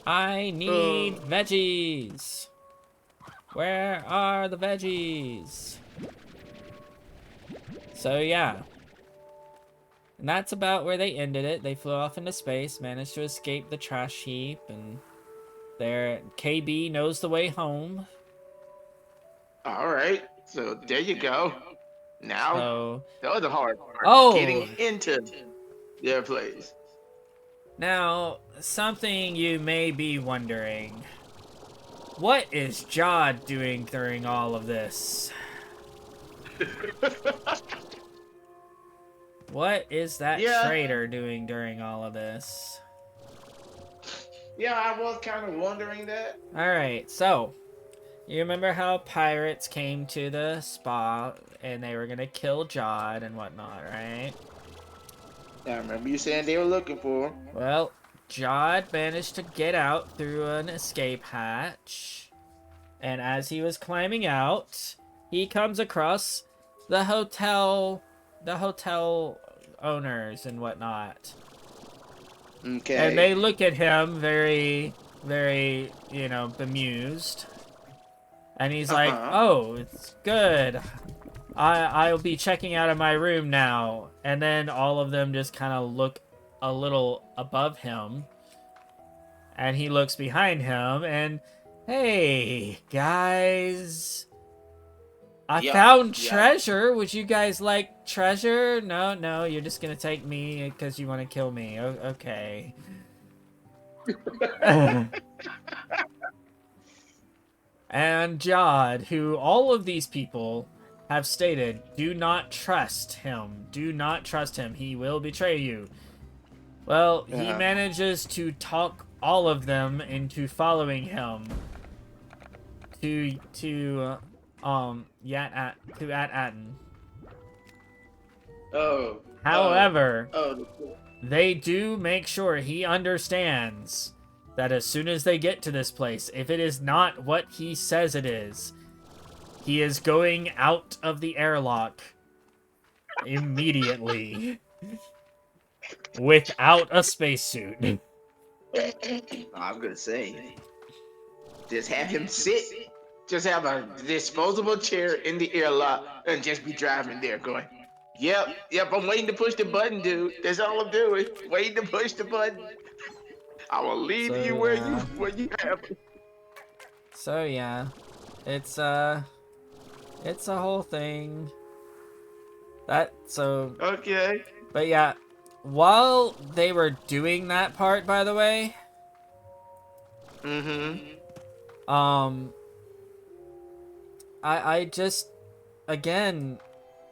I need veggies. Where are the veggies? So yeah. And that's about where they ended it. They flew off into space, managed to escape the trash heap, and their KB knows the way home. All right. So there you go. Now, So, the other hard part, oh, getting into their place. now something you may be wondering. What is Jod doing during all of this? What is that Yeah, traitor doing during all of this? yeah, I was kind of wondering that. Alright, so, you remember how pirates came to the spa and they were gonna kill Jod and whatnot, right? I remember you saying they were looking for him. Well, Jod managed to get out through an escape hatch, and as he was climbing out, he comes across the hotel owners and whatnot. And Okay. they look at him very, very, bemused. And he's like, Uh-huh. "Oh, it's good. I'll be checking out of my room now." And then all of them just kind of look a little above him, and he looks behind him, and hey, guys, I Yep. found Yep. treasure. Would you guys like treasure? No, no, you're just gonna take me because you want to kill me. Okay. And Jod, who all of these people have stated, do not trust him. Do not trust him. He will betray you. Well, he Uh-huh. manages to talk all of them into following him at Atten. Oh. Oh. However, Oh. they do make sure he understands that as soon as they get to this place, if it is not what he says it is, he is going out of the airlock immediately without a spacesuit. I'm gonna say, just have him sit. Just have a disposable chair in the airlock and just be driving there, going, "Yep, yep. I'm waiting to push the button, dude. That's all I'm doing. Waiting to push the button. I will leave So you yeah. where you have." So yeah. It's it's a whole thing. Okay. But yeah, while they were doing that part, by the way, Mm-hmm. um I just, again,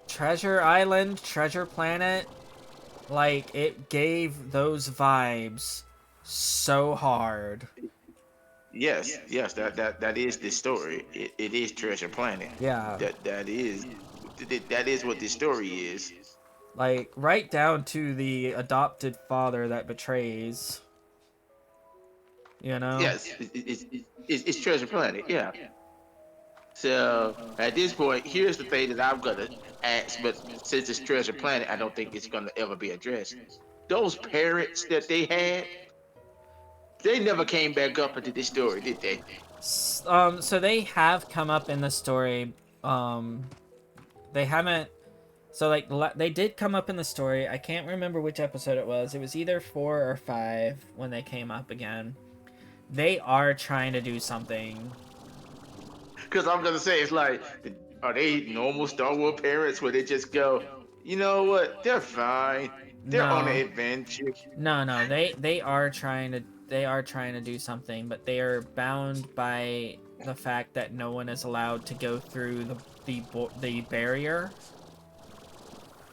Treasure Island, Treasure Planet, like, it gave those vibes so hard. Yes. That is the story. It is Treasure Planet. Yeah. That is what the story is. Like, right down to the adopted father that betrays, you know? Yes, it's Treasure Planet. Yeah. So at this point, here's the thing that I'm gonna ask, but since it's Treasure Planet, I don't think it's gonna ever be addressed. Those parrots that they had, they never came back up into this story, did they? So they have come up in the story. They haven't. So like they did come up in the story. I can't remember which episode it was. It was either 4 or 5 when they came up again. They are trying to do something. Because I'm gonna say it's like, are they normal Star Wars parents where they just go, you know what? They're fine. They're on an No, adventure. no. They are trying to do something, but they are bound by the fact that no one is allowed to go through the barrier.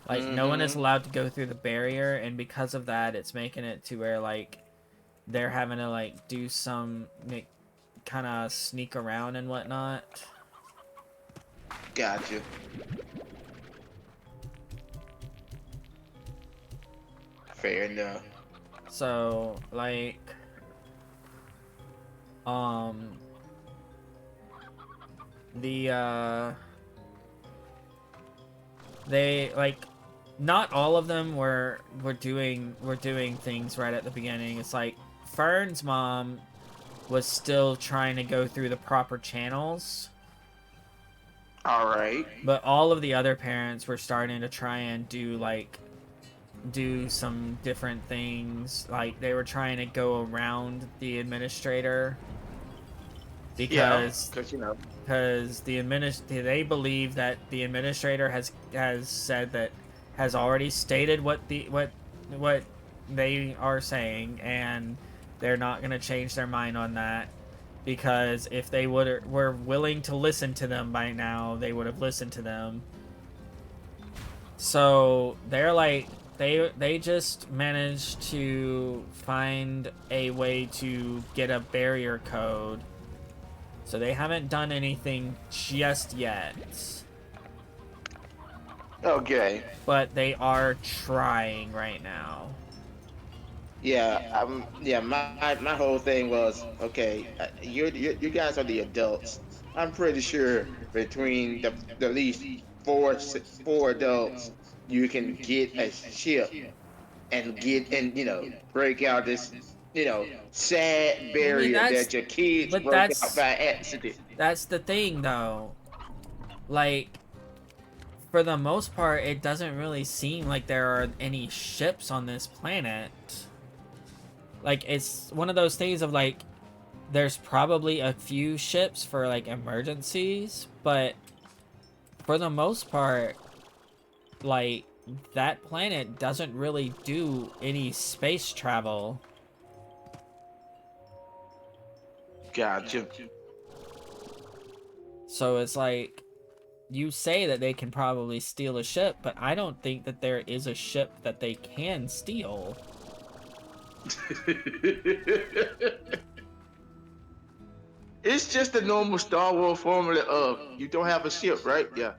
Like, no one is Mm-hmm. allowed to go through the barrier, and because of that, it's making it to where, like, they're having to, like, do some, like, kind of sneak around and whatnot. Gotcha. Fair enough. So, like, um, they, like, not all of them were doing things right at the beginning. It's like Fern's mom was still trying to go through the proper channels, All right. but all of the other parents were starting to try and do some different things. Like, they were trying to go around the administrator because you know. because they believe that the administrator has said that has already stated what they are saying, and they're not going to change their mind on that, because if they were willing to listen to them by now, they would have listened to them. So they're like they just managed to find a way to get a barrier code. So they haven't done anything just yet. Okay. But they are trying right now. Yeah, yeah. My whole thing was okay. You guys are the adults. I'm pretty sure between the least four adults, you can get a ship and break out this sad I mean, barrier that your kids but broke out by accident. that's the thing though. Like, for the most part, it doesn't really seem like there are any ships on this planet. Like, it's one of those things of like, there's probably a few ships for like emergencies, but for the most part, like, that planet doesn't really do any space travel. Gotcha. So it's like, you say that they can probably steal a ship, but I don't think that there is a ship that they can steal. It's just the normal Star Wars formula of you don't have a ship, right? Yeah,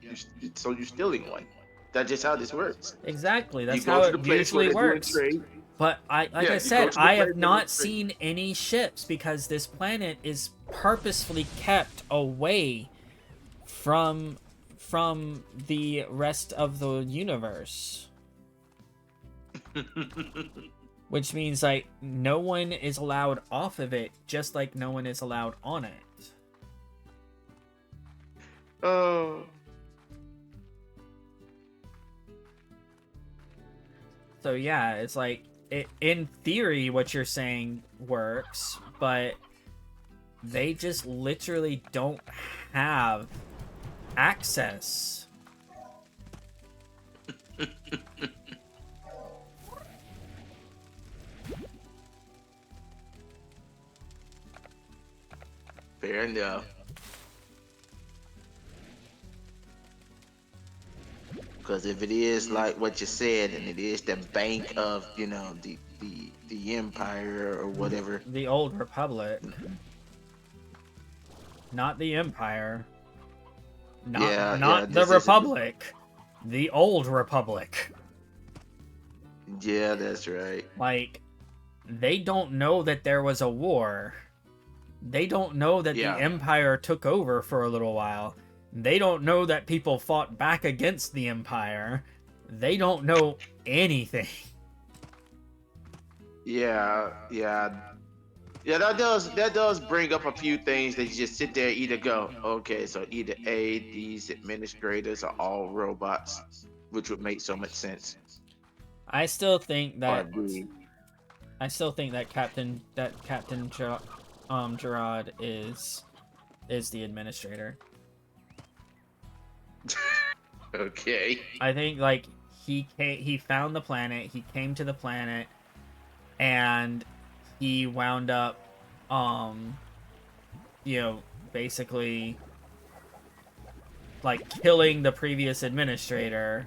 so you're stealing one. That's just how this works. Exactly, You that's go how to the it place where usually they're doing works. trade. But like I You go said, to the I place have where not they're doing seen any ships because this planet is purposefully kept away from the rest of the universe. Which means like no one is allowed off of it, just like no one is allowed on it. Oh. So yeah, it's like in theory what you're saying works, but they just literally don't have access. Fair enough. Because if it is like what you said, and it is the bank of the empire or whatever, The old republic, not the empire, not the this is republic, the old republic. Yeah, that's right. Like, they don't know that there was a war. They don't know that the empire took over for a little while. They don't know that people fought back against the empire. They don't know anything. Yeah. That does bring up a few things that you just sit there either go, okay, so either A, these administrators are all robots, which would make so much sense. I still think that Captain Gerard is the administrator. Okay. I think like he found the planet, he came to the planet, and he wound up basically like killing the previous administrator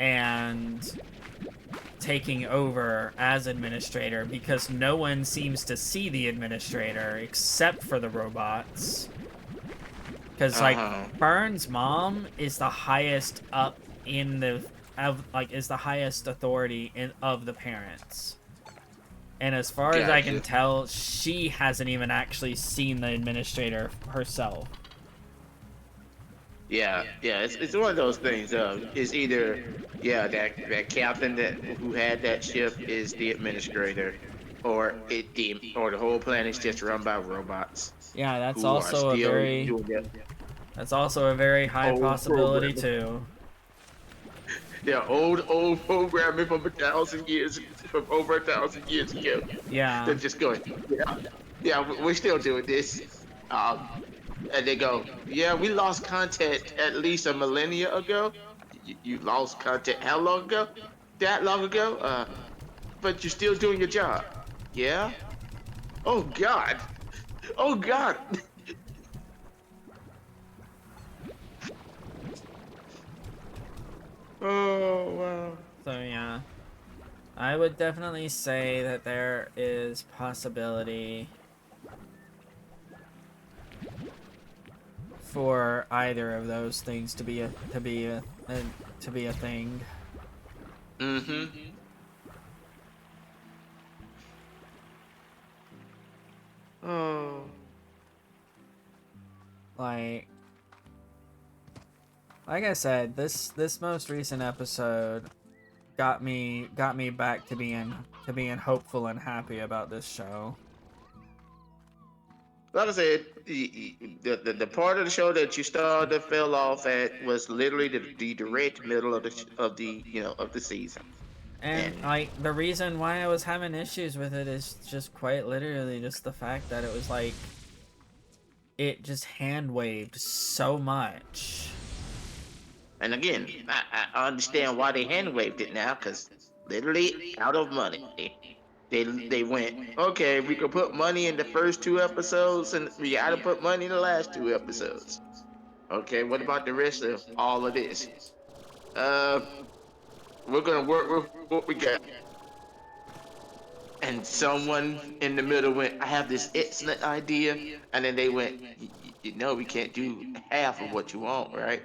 and taking over as administrator, because no one seems to see the administrator except for the robots. Because like Byrne's mom is the highest up in the is the highest authority of the parents, and as far as I can tell, she hasn't even actually seen the administrator herself. Yeah, it's one of those things. It's either that captain who had that ship is the administrator, or the whole planet's just run by robots. Yeah, that's also a very high possibility too. They're old programming from over 1,000 years ago. Yeah. They're just going, yeah, we're still doing this. And they go, yeah, we lost content at least a millennia ago. You lost content how long ago? That long ago? But you're still doing your job. Yeah? Oh God. Oh God. Oh wow. So yeah, I would definitely say that there is possibility for either of those things to be a thing. Mm-hmm. Oh. Like I said, this most recent episode got me back to being hopeful and happy about this show. Like I said, the part of the show that you started to fell off at was literally the direct middle of the of the season. And And like the reason why I was having issues with it is just quite literally just the fact that it was like it just hand waved so much. and again, I understand why they hand waved it now, because literally out of money. They went, okay, we could put money in the first 2 episodes, and we got to put money in the last 2 episodes. Okay, what about the rest of all of this? Uh, we're gonna work with what we got. And someone in the middle went, I have this excellent idea, and then they went, you know, we can't do half of what you want, right?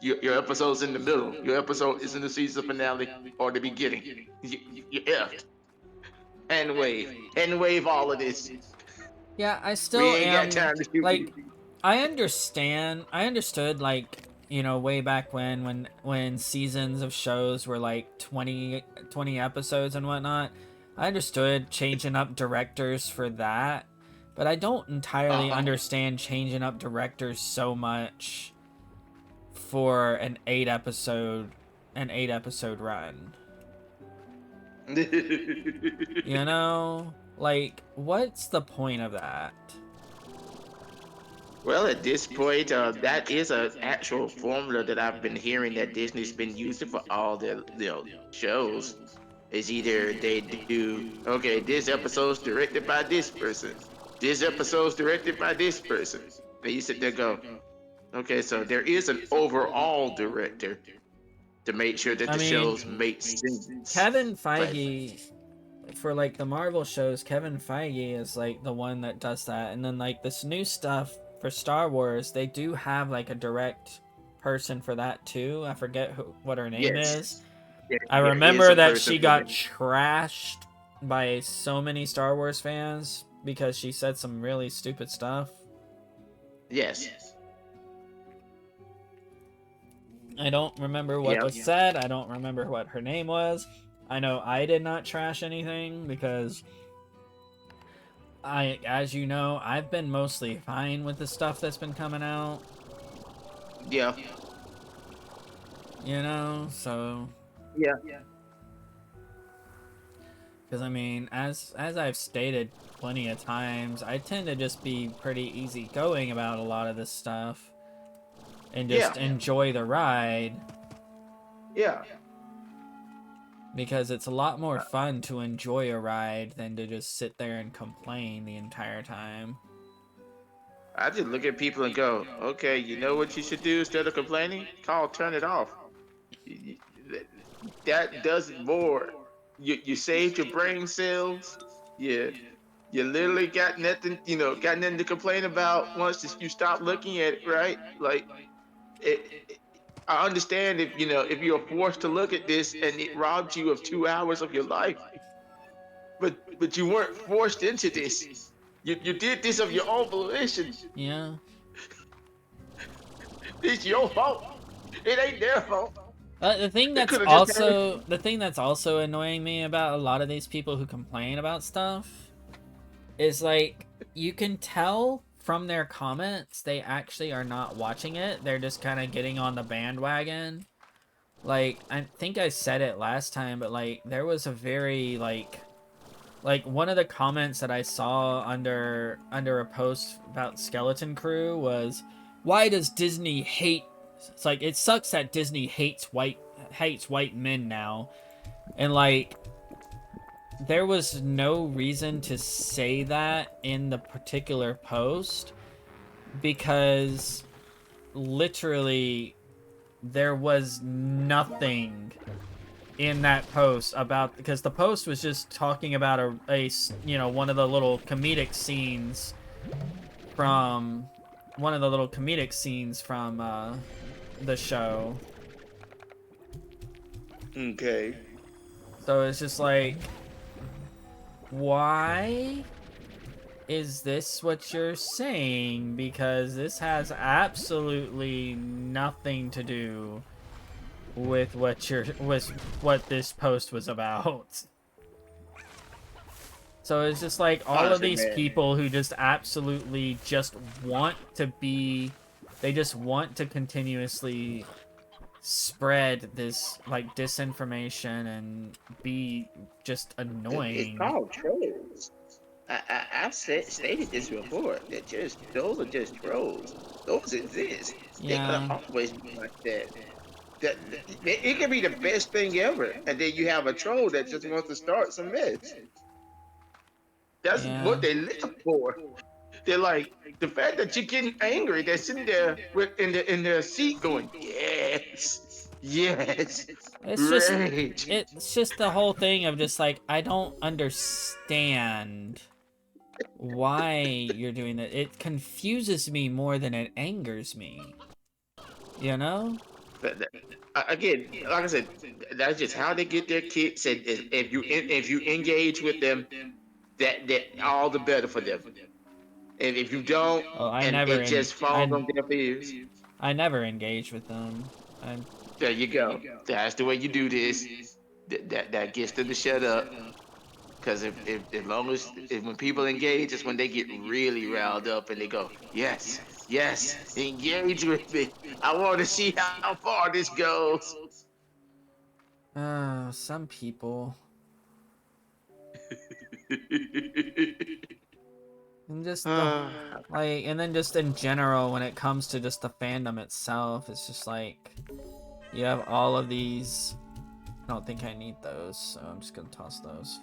Your episode's in the middle. Your episode is in the season finale or the beginning. You effed. Hand wave all of this. Yeah, I We still ain't got am time to shoot. like I understood like, you know, way back when seasons of shows were like 20 episodes and whatnot. I understood changing up directors for that, but I don't entirely Uh-huh. understand changing up directors so much for an 8 episode run. You know? Like, what's the point of that? Well, at this point, that is an actual formula that I've been hearing that Disney's been using for all their shows. Is either they do, okay, this episode's directed by this person, this episode's directed by this person. And you sit there and go, okay, so there is an overall director to make sure that I the mean, shows make sense. Kevin But Feige for like the Marvel shows, Kevin Feige is like the one that does that. And then like this new stuff for Star Wars, they do have like a direct person for that too. I forget what her name is. yes, I there is remember a that person she for got that. trashed by so many Star Wars fans because she said some really stupid stuff. Yes. I don't remember what was said. I don't remember what her name was. I know I did not trash anything because as you know, I've been mostly fine with the stuff that's been coming out. Yeah. You know, so Yeah. because I mean, as I've stated plenty of times, I tend to just be pretty easygoing about a lot of this stuff and just enjoy the ride. Yeah. Because it's a lot more fun to enjoy a ride than to just sit there and complain the entire time. I just look at people and go, okay, you know what you should do instead of complaining? Turn it off. That does more. You saved your brain cells. You literally got nothing, got nothing to complain about once you stop looking at it, right? Like, I understand if you're forced to look at this and it robs you of 2 hours of your life, but you weren't forced into this. You did this of your own volition. Yeah. It's your fault. It ain't their fault. The thing They that's could have just had it. also annoying me about a lot of these people who complain about stuff is like you can tell from their comments they actually are not watching it. They're just kind of getting on the bandwagon like I think I said it last time, but like there was a very like one of the comments that I saw under a post about Skeleton Crew was, why does Disney hate, it's like it sucks that Disney hates white men now. And like there was no reason to say that in the particular post, because literally there was nothing in that post about, because the post was just talking about a you know, one of the little comedic scenes from the show. Okay. So it's just like, why is this what you're saying? Because this has absolutely nothing to do with what this post was about. So it's just like all of Honestly, these man. people who just absolutely just want to be, they just want to continuously spread this like disinformation and be just It's annoying. called trolls. I've stated this before. That just those are just trolls. Those exist. They're gonna Yeah, always be like that. It can be the best thing ever, and then you have a troll that just wants to start some mess. That's yeah. what they live for. They're like the fact that you're getting angry. They're sitting there in their seat going, yes, yes, It's just rage. it's just the whole thing of just like, I don't understand why you're doing that. It confuses me more than it angers me. You know? Again, like I said, that's just how they get their kicks. And if you engage with them, that all the better for them. And if you don't, Oh, and it just falls on deaf ears, I never engage with them. I there you go. That's the way you do this. That gets them to shut up. Because if as long as if when people engage, it's when they get really riled up and they go, yes, yes, engage with me. I want to see how far this goes. some people. And just the uh, like, and then just in general, when it comes to just the fandom itself, it's just like you have all of these. I don't think I need those, so I'm just gonna toss those.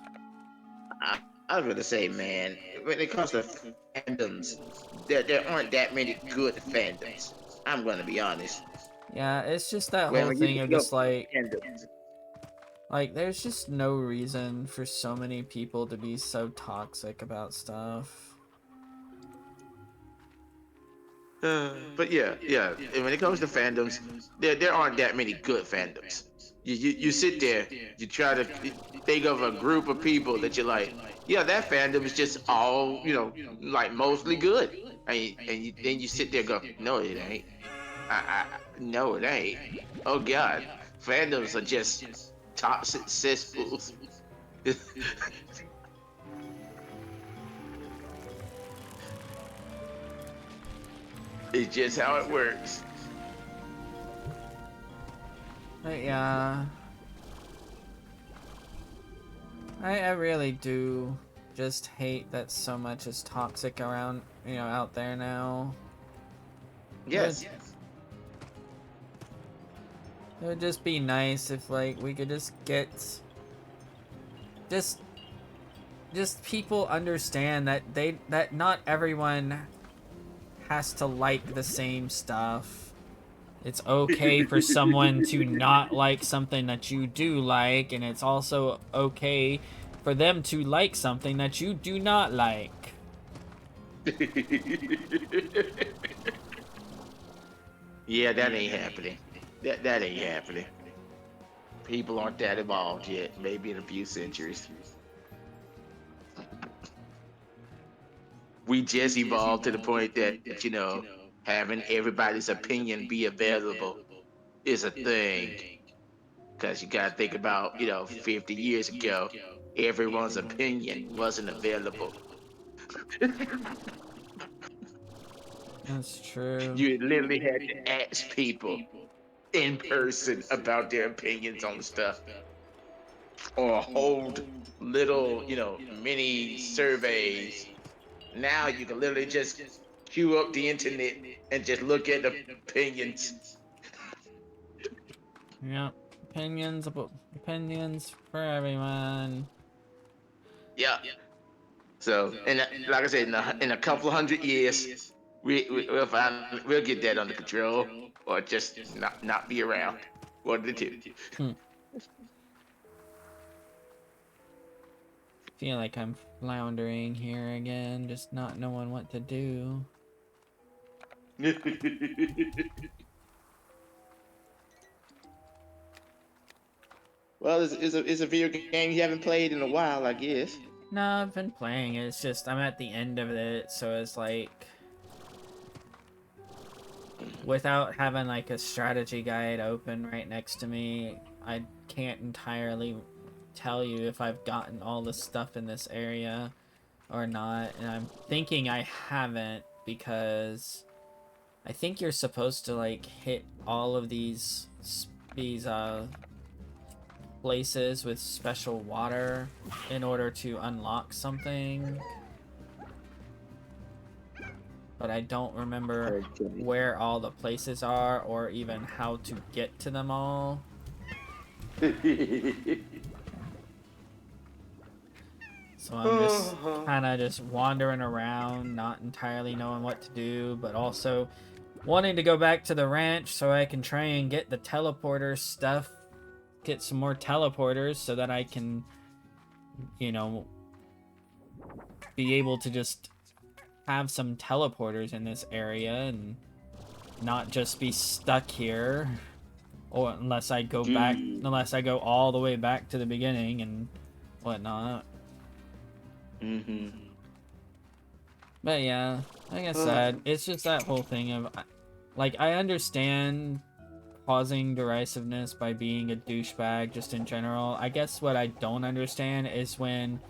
I, I was gonna say, man, when it comes to fandoms, there aren't that many good fandoms. I'm gonna be honest. Yeah, it's just that whole When you thing think of of just fandoms, like there's just no reason for so many people to be so toxic about stuff. but yeah. And when it comes to fandoms, there aren't that many good fandoms. You sit there, you try to think of a group of people that you're like, yeah, that fandom is just all like mostly good. Then you sit there and go, no, it ain't. No, it ain't. Oh God, fandoms are just toxic cesspools. It's just how it works. But yeah, I really do just hate that so much is toxic around, out there now. It would, Yes. it would just be nice if like we could just get just people understand that that not everyone has to like the same stuff. It's okay for someone to not like something that you do like, and it's also okay for them to like something that you do not like. Yeah, that ain't happening. That ain't happening. People aren't that evolved yet. Maybe in a few centuries. We just evolved to the point that having everybody's opinion be available is a thing. Because you got to think about 50 years ago, everyone's opinion wasn't available. That's true. You literally had to ask people. in person about their opinions on stuff, or hold little, mini surveys. Now you can literally just queue up the internet and just look at the opinions. Yeah, opinions for everyone. Yeah. So, and like I said, in a couple of 100 years, we'll get that under control, or just not be around. One of the two. Feel like I'm floundering here again, just not knowing what to do. Well, it's a video game you haven't played in a while, I guess. No, I've been playing. It's just I'm at the end of it, so it's like without having like a strategy guide open right next to me, I can't entirely tell you if I've gotten all the stuff in this area or not, and I'm thinking I haven't because I think you're supposed to like hit all of these places with special water in order to unlock something. But I don't remember where all the places are or even how to get to them all. So I'm just kind of just wandering around, not entirely knowing what to do, but also wanting to go back to the ranch so I can try and get the teleporter stuff, get some more teleporters so that I can, you know, be able to just have some teleporters in this area and not just be stuck here, or unless I go back, unless I go all the way back to the beginning and whatnot. But yeah, like I said, it's just that whole thing of, like, I understand causing derisiveness by being a douchebag just in general. I guess what I don't understand is when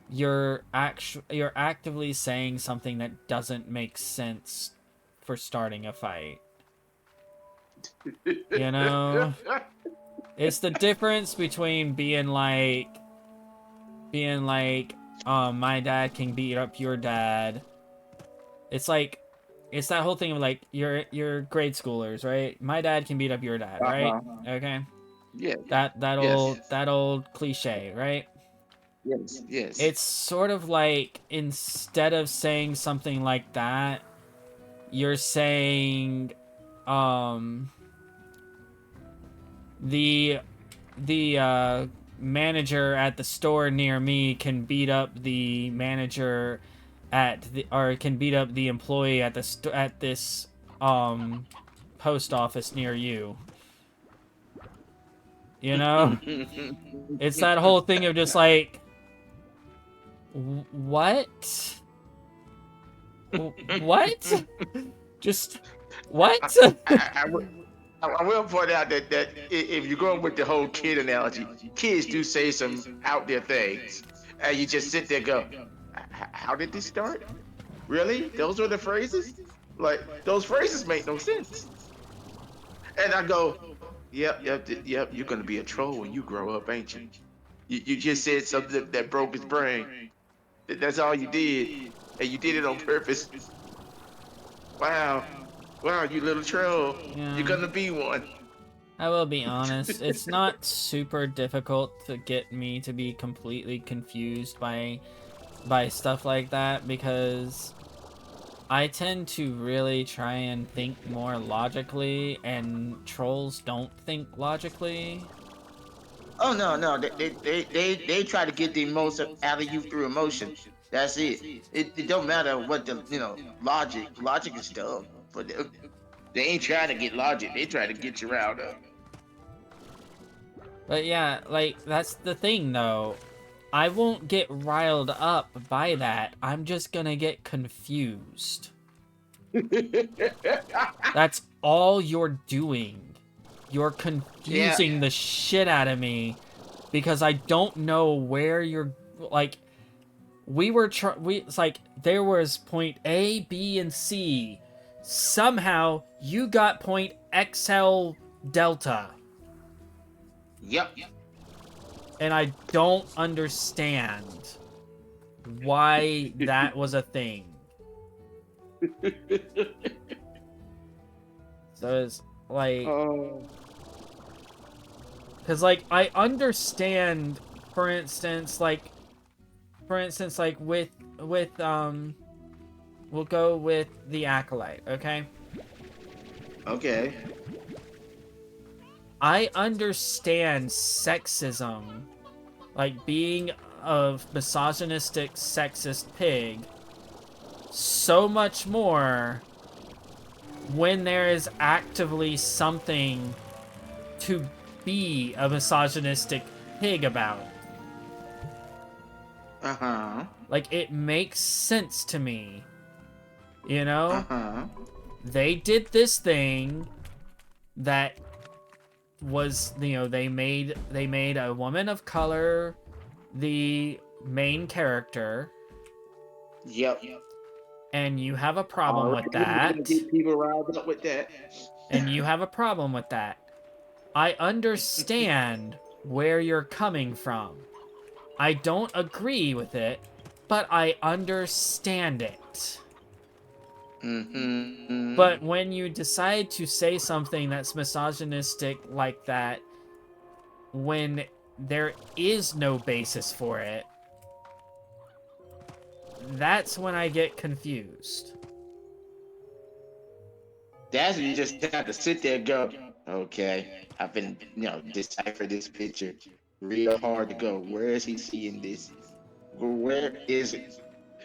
you're actively saying something that doesn't make sense for starting a fight. You know? It's the difference between being like, my dad can beat up your dad. It's like, it's that whole thing of like, you're grade schoolers, right? My dad can beat up your dad, right? Okay. Yeah. That old cliche, right? Yes. It's sort of like, instead of saying something like that, you're saying, the manager at the store near me can beat up the manager or can beat up the employee at this post office near you. You know? It's that whole thing of just like, what? What? Just what? I will point out that if you're going with the whole kid analogy, kids do say some out there things, and you just sit there and go, "How did this start? Really? Those were the phrases? Like, those phrases make no sense." And I go, "Yep. You're gonna be a troll when you grow up, ain't you? You just said something that broke his brain. That's all you did, and you did it on purpose. Wow, you little troll. Yeah. You're gonna be one." I will be honest, it's not super difficult to get me to be completely confused by stuff like that, because I tend to really try and think more logically, and trolls don't think logically. Oh no, they try to get the most out of you through emotion. That's it. It don't matter what the logic. Logic is dumb, but they ain't trying to get logic. They try to get you riled up. But yeah, like, that's the thing though. I won't get riled up by that. I'm just gonna get confused. That's all you're doing. You're confusing the shit out of me because I don't know where you're, like, it's like there was point A, B, and C. Somehow you got point XL Delta. Yep. And I don't understand why that was a thing. So it's like, because like I understand, for instance, like with we'll go with the Acolyte, okay? Okay. I understand sexism, like being a misogynistic, sexist pig, so much more when there is actively something to be a misogynistic pig about. Uh-huh. Like, it makes sense to me. You know? Uh-huh. They did this thing that was, you know, they made a woman of color the main character. Yep. And you have a problem with that. People riled up with that. And you have a problem with that. I understand where you're coming from. I don't agree with it, but I understand it. Mm-hmm. But when you decide to say something that's misogynistic like that, when there is no basis for it, that's when I get confused. That's when you just have to sit there and go, okay, I've been, decipher this picture real hard to go. Where is he seeing this? Where is it?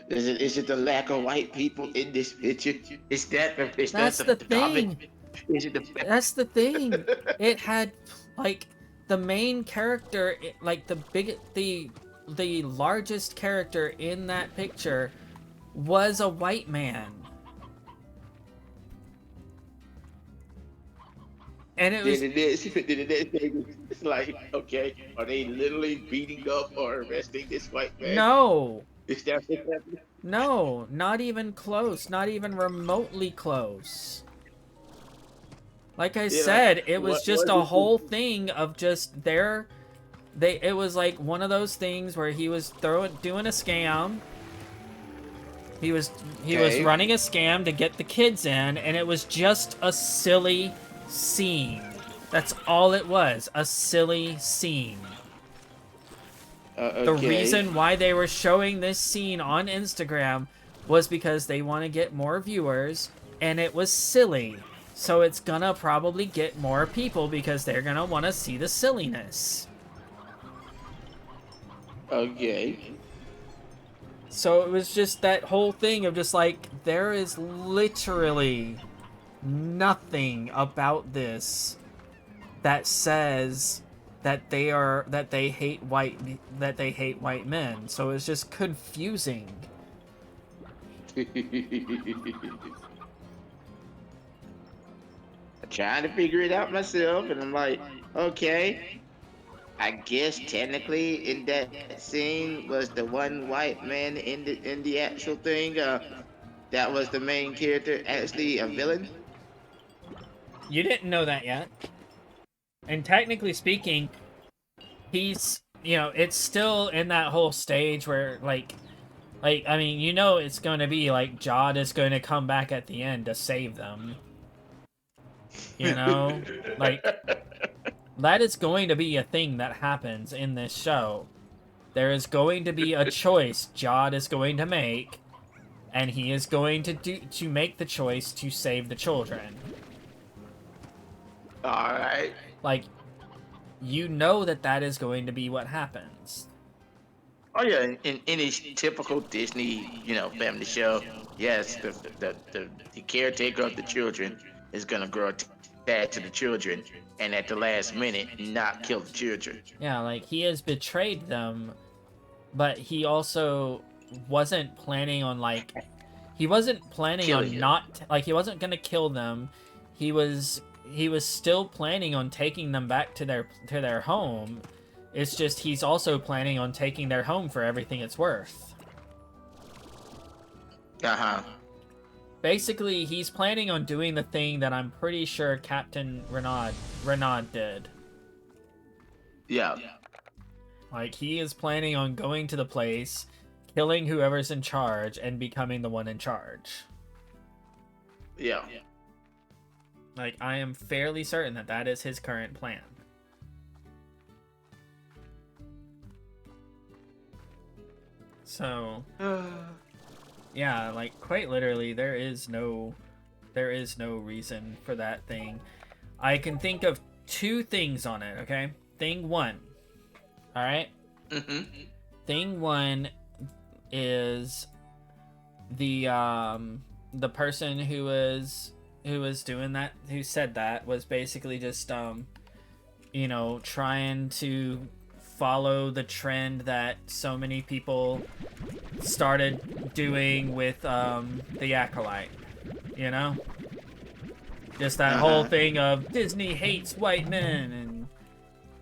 Is it the lack of white people in this picture? That's the thing. Is it the That's the thing. It had, like, the main character, like the largest character in that picture was a white man. And it was... It's like, okay, are they literally beating up or arresting this white man? No. Is that what's happening? No, not even close. Not even remotely close. Like I said, it was just a whole thing of just it was like one of those things where he was doing a scam. He was running a scam to get the kids in, and it was just a silly scene. That's all it was, a silly scene. Okay. The reason why they were showing this scene on Instagram was because they want to get more viewers, and it was silly. So it's gonna probably get more people because they're gonna want to see the silliness. Okay. So it was just that whole thing of just like, there is literally nothing about this that says that they hate white men. So it's just confusing. Trying to figure it out myself, and I'm like, okay, I guess technically in that scene was the one white man in the actual thing. That was the main character, actually a villain. You didn't know that yet. And technically speaking, he's, it's still in that whole stage where, like, I mean, it's going to be, like, Jod is going to come back at the end to save them. Like, that is going to be a thing that happens in this show. There is going to be a choice Jod is going to make, and he is going to make the choice to save the children. Alright. Like, that is going to be what happens. Oh yeah, in any typical Disney, family show, yes, the caretaker of the children is gonna grow attached to the children, and at the last minute, not kill the children. Yeah, like, he has betrayed them, but he also wasn't planning on, like, he wasn't planning on not, like, he wasn't gonna kill them. He was still planning on taking them back to their home. It's just he's also planning on taking their home for everything it's worth. Uh-huh. Basically, he's planning on doing the thing that I'm pretty sure Captain Renaud did. Yeah. Like, he is planning on going to the place, killing whoever's in charge, and becoming the one in charge. Yeah. Like, I am fairly certain that that is his current plan. So, yeah, like, quite literally, there is no reason for that thing. I can think of two things on it, okay? Thing one. Alright? Thing one is the person who was doing that, who said that, was basically just you know, trying to follow the trend that so many people started doing with the Acolyte, you know? Just that whole thing of Disney hates white men,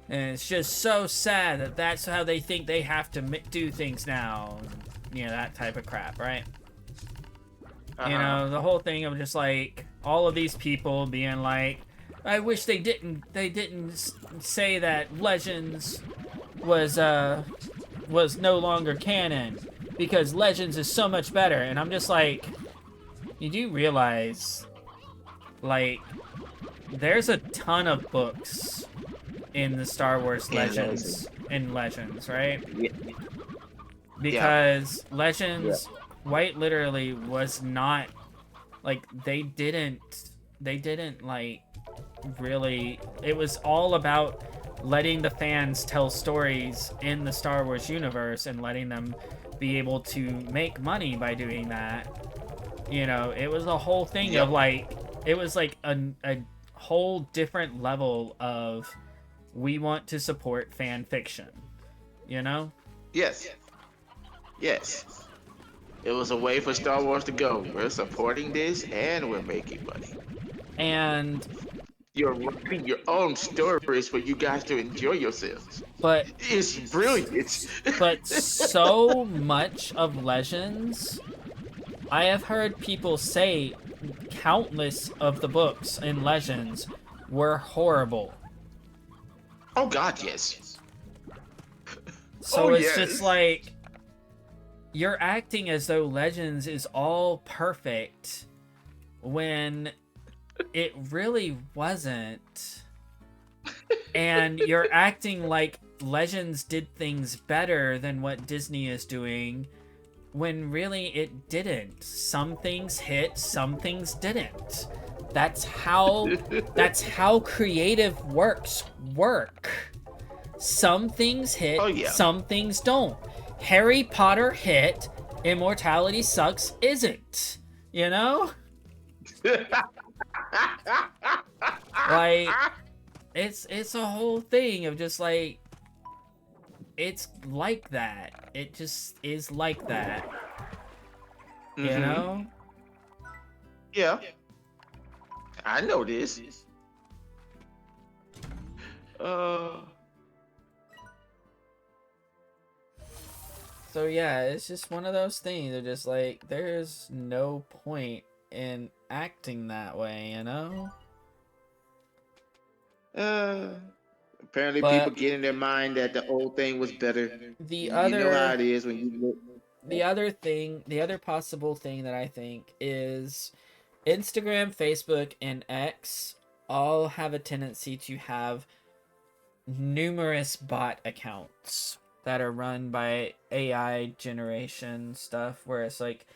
and it's just so sad that that's how they think they have to do things now. You know, that type of crap, right? You know, the whole thing of just like all of these people being like, I wish they didn't say that Legends was no longer canon because Legends is so much better. And I'm just like, you do realize, like, there's a ton of books in the Star Wars Legends, right? Yeah. Because Legends quite literally was not, like, they didn't like really, it was all about letting the fans tell stories in the Star Wars universe and letting them be able to make money by doing that. You know, it was a whole thing of like, it was like a whole different level of, we want to support fan fiction, you know? Yes. It was a way for Star Wars to go. We're supporting this and we're making money. And you're writing your own stories for you guys to enjoy yourselves. But it's brilliant. But so much of Legends, I have heard people say countless of the books in Legends were horrible. Oh God, yes. So it's just like, you're acting as though Legends is all perfect when it really wasn't. And you're acting like Legends did things better than what Disney is doing, when really it didn't. Some things hit, some things didn't. That's how creative works work. Some things hit, some things don't. Harry Potter hit, Immortality Sucks isn't. You know? Like, it's a whole thing of just like, it's like that. It just is like that. You know? Yeah. I know this. So yeah, it's just one of those things. They're just like, there's no point in acting that way, you know? Apparently people get in their mind that the old thing was better. You know how it is when you look. The other possible thing that I think is Instagram, Facebook, and X all have a tendency to have numerous bot accounts that are run by AI generation stuff, where it's like,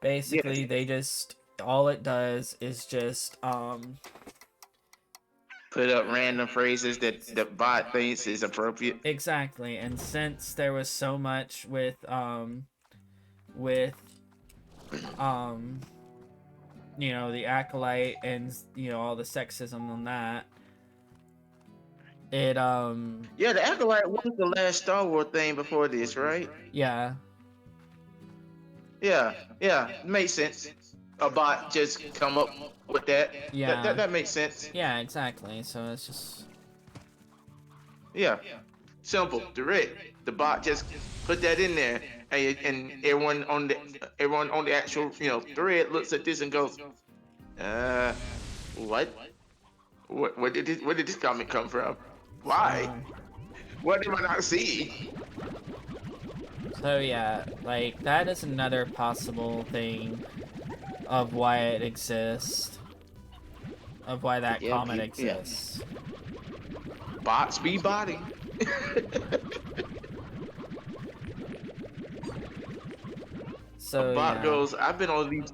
basically they just, all it does is just put up random phrases that the bot thinks is appropriate. Exactly. And since there was so much with you know, the Acolyte and, you know, all the sexism on that, it yeah, the Acolyte was the last Star Wars thing before this, right? Yeah. Makes sense. A bot just come up with that. Yeah. That makes sense. Yeah, exactly. So it's just, simple, direct. The bot just put that in there. and everyone on the actual thread looks at this and goes, uh, what? Where did this comment come from? Why? So, What am I not seeing? so yeah, like that is another possible thing of why it exists, of why that Yeah, comment people, yeah. exists. Bots be botting. A So bot yeah, goes, I've been on these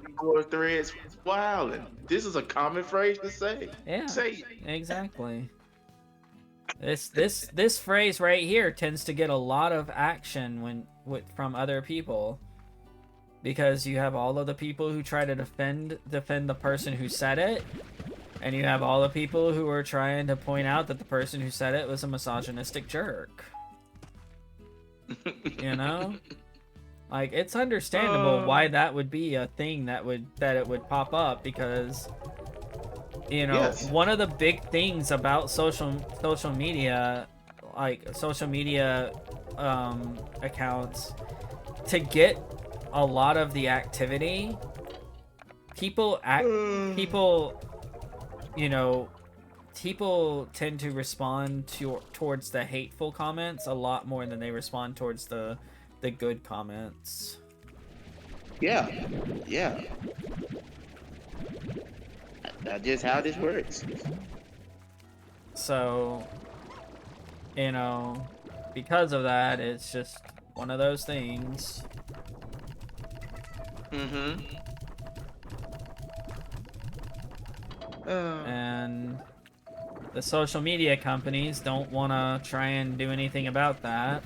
threads for a while, and this is a common phrase to say. yeah, Say it. exactly. This phrase right here tends to get a lot of action from other people, because you have all of the people who try to defend the person who said it, and you have all the people who are trying to point out that the person who said it was a misogynistic jerk. You know? Like, it's understandable why that would be a thing that it would pop up, because Yes. one of the big things about social media, like social media accounts, to get a lot of the activity, people people people tend to respond towards the hateful comments a lot more than they respond towards the good comments. Yeah. Yeah. That's just how this works. So, because of that, it's just one of those things. Mm-hmm. And the social media companies don't want to try and do anything about that.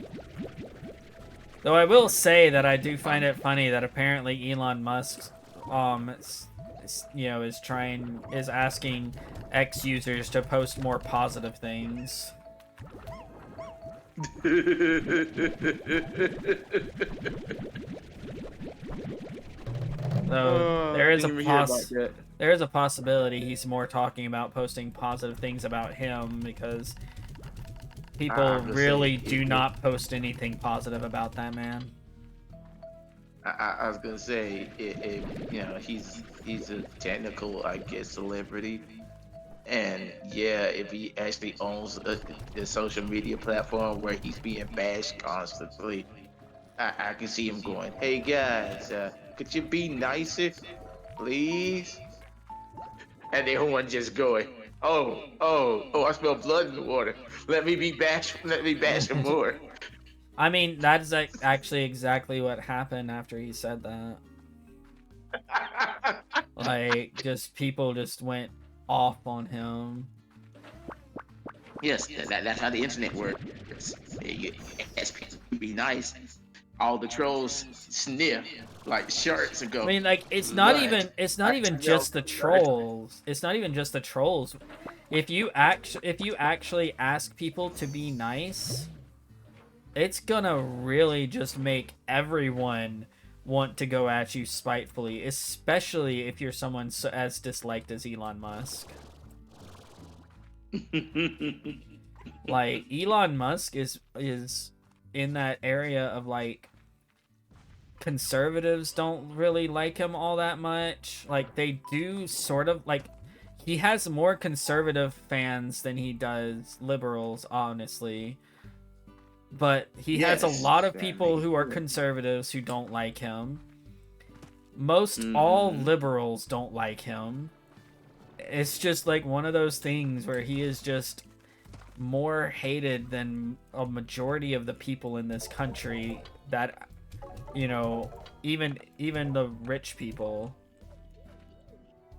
Though I will say that I do find it funny that apparently Elon Musk, is asking X users to post more positive things. So I didn't even hear about that. there is a possibility he's more talking about posting positive things about him, because people really do not post anything positive about that man. I was gonna say he's a technical, I guess, celebrity, and yeah, if he actually owns the social media platform where he's being bashed constantly, I can see him going, "Hey guys, could you be nicer, please?" And everyone just going, "Oh, I smell blood in the water. Let me be bashed. Let me bash him more." I mean, that's actually exactly what happened after he said that. Like, just people just went off on him. Yes, that's how the internet works. You ask people to be nice, all the trolls sniff like sharks and I go, mean, like, blood. it's I not even smell just the blood. trolls. It's not even just the trolls. If you actually ask people to be nice, it's gonna really just make everyone want to go at you spitefully, especially if you're someone as disliked as Elon Musk. Like, Elon Musk is in that area of, like, conservatives don't really like him all that much. Like, they do sort of, like, he has more conservative fans than he does liberals, honestly. But he has a Yes, lot of that people makes who are sense. conservatives who don't like him. Most all Mm-hmm. liberals don't like him. It's just like one of those things where he is just more hated than a majority of the people in this country, that even the rich people.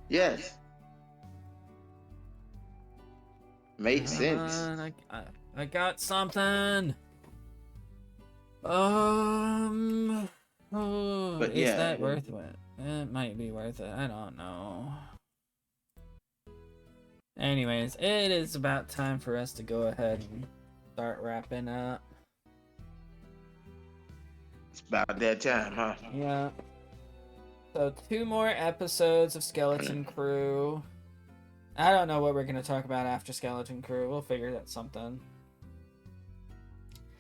Yes, makes sense. I got something. Oh, But is yeah, that worth it? It might be worth it. I don't know. Anyways, it is about time for us to go ahead and start wrapping up. it's about that time, huh? Yeah. So 2 more episodes of Skeleton Crew. I don't know what we're gonna talk about after Skeleton Crew. We'll figure out something.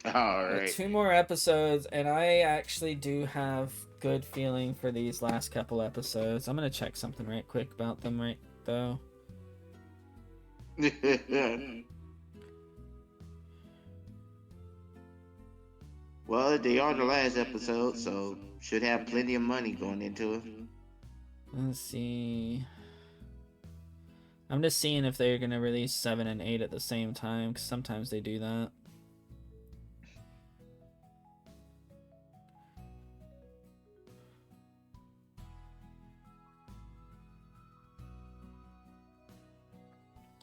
All right. 2 more episodes, and I actually do have good feeling for these last couple episodes. I'm gonna check something right quick about them though. Well, they are the last episode, so should have plenty of money going into it. Let's see. I'm just seeing if they're gonna release 7 and 8 at the same time, because sometimes they do that.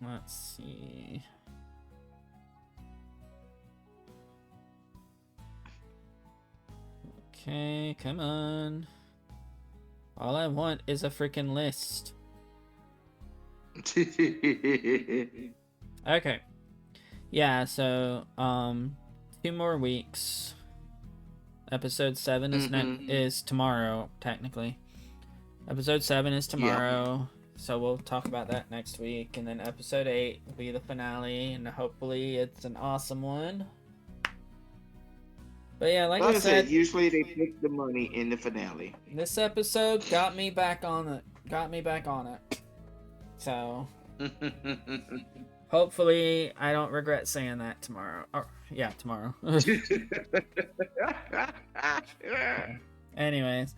Let's see. Okay, come on. All I want is a freaking list. Okay. Yeah, so 2 more weeks. Episode 7 is tomorrow, technically. Episode 7 is tomorrow. So we'll talk about that next week, and then episode 8 will be the finale, and hopefully it's an awesome one. But yeah, like I said, usually they put the money in the finale. This episode got me back on it. So hopefully I don't regret saying that tomorrow. Yeah, tomorrow. Anyways,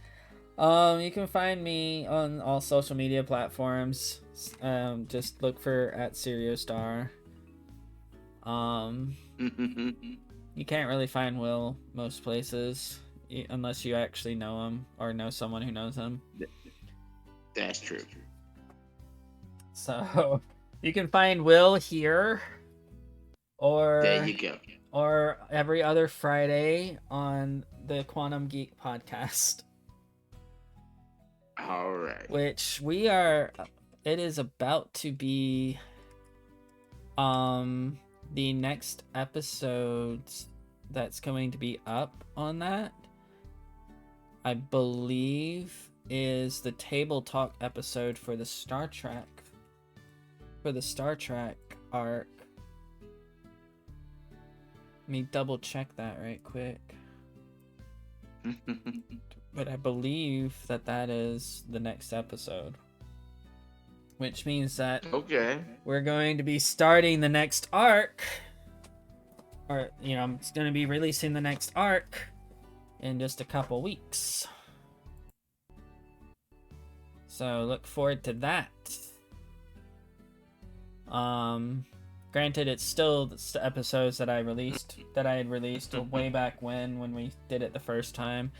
you can find me on all social media platforms. Just look for @SerioStar. You can't really find Will most places unless you actually know him or know someone who knows him. That's true. So you can find Will here, or there you go, or every other Friday on the Quantum Geek podcast. All right. Which it is about to be the next episode that's going to be up on that, I believe, is the table talk episode for the Star Trek arc. Let me double check that right quick. But I believe that is the next episode. Which means that we're going to be starting the next arc. Or, I'm going to be releasing the next arc in just a couple weeks. So look forward to that. Granted, it's still the episodes that I had released way back when we did it the first time.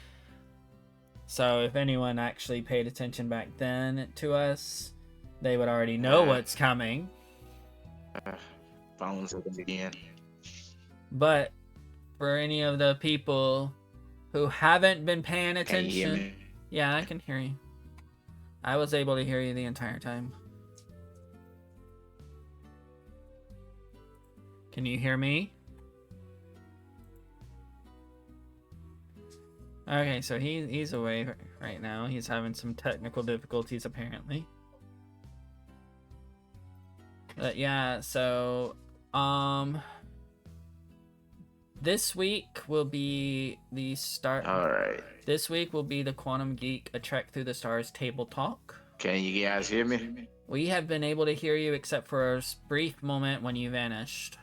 So if anyone actually paid attention back then to us, they would already know what's coming. Phones again. But for any of the people who haven't been paying attention, yeah, I can hear you. I was able to hear you the entire time. Can you hear me? Okay, so he's away right now. He's having some technical difficulties apparently. But yeah, so this week will be the start. All right. This week will be the Quantum Geek: A Trek Through the Stars table talk. Can you guys hear me? We have been able to hear you except for a brief moment when you vanished.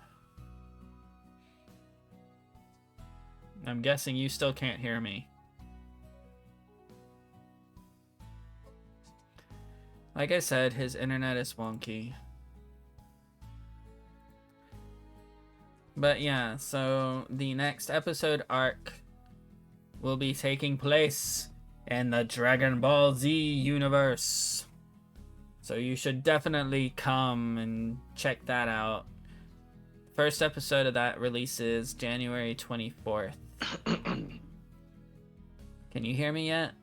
I'm guessing you still can't hear me. Like I said, his internet is wonky. But yeah, so the next episode arc will be taking place in the Dragon Ball Z universe. So you should definitely come and check that out. First episode of that releases January 24th. Can you hear me yet?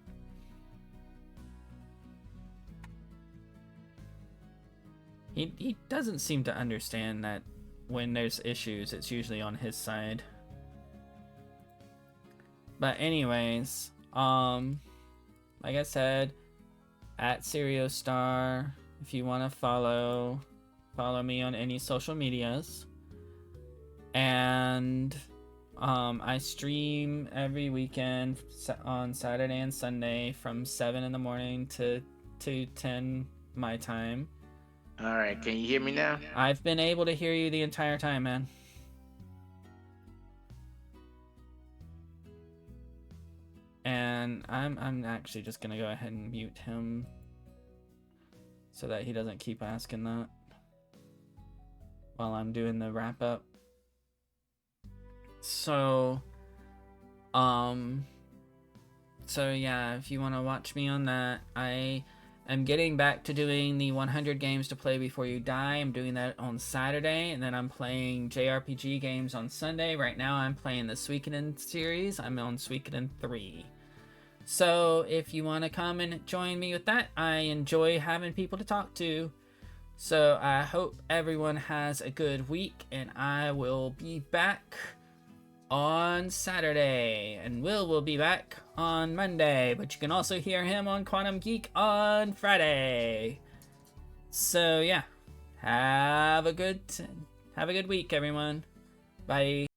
He doesn't seem to understand that when there's issues, it's usually on his side. But anyways, like I said, @SerioStar, if you want to follow me on any social medias. And I stream every weekend on Saturday and Sunday from 7 in the morning to 10 my time. All right, can you hear me now? I've been able to hear you the entire time, man. And I'm actually just gonna go ahead and mute him so that he doesn't keep asking that while I'm doing the wrap up. So yeah, if you want to watch me on that, I am getting back to doing the 100 games to play before you die. I'm doing that on Saturday, and then I'm playing JRPG games on Sunday. Right now I'm playing the Suikoden series. I'm on Suikoden 3. So if you want to come and join me with that, I enjoy having people to talk to. So I hope everyone has a good week, and I will be back on Saturday, and will be back on Monday, but you can also hear him on Quantum Geek on Friday. So yeah, have a good week, everyone. Bye.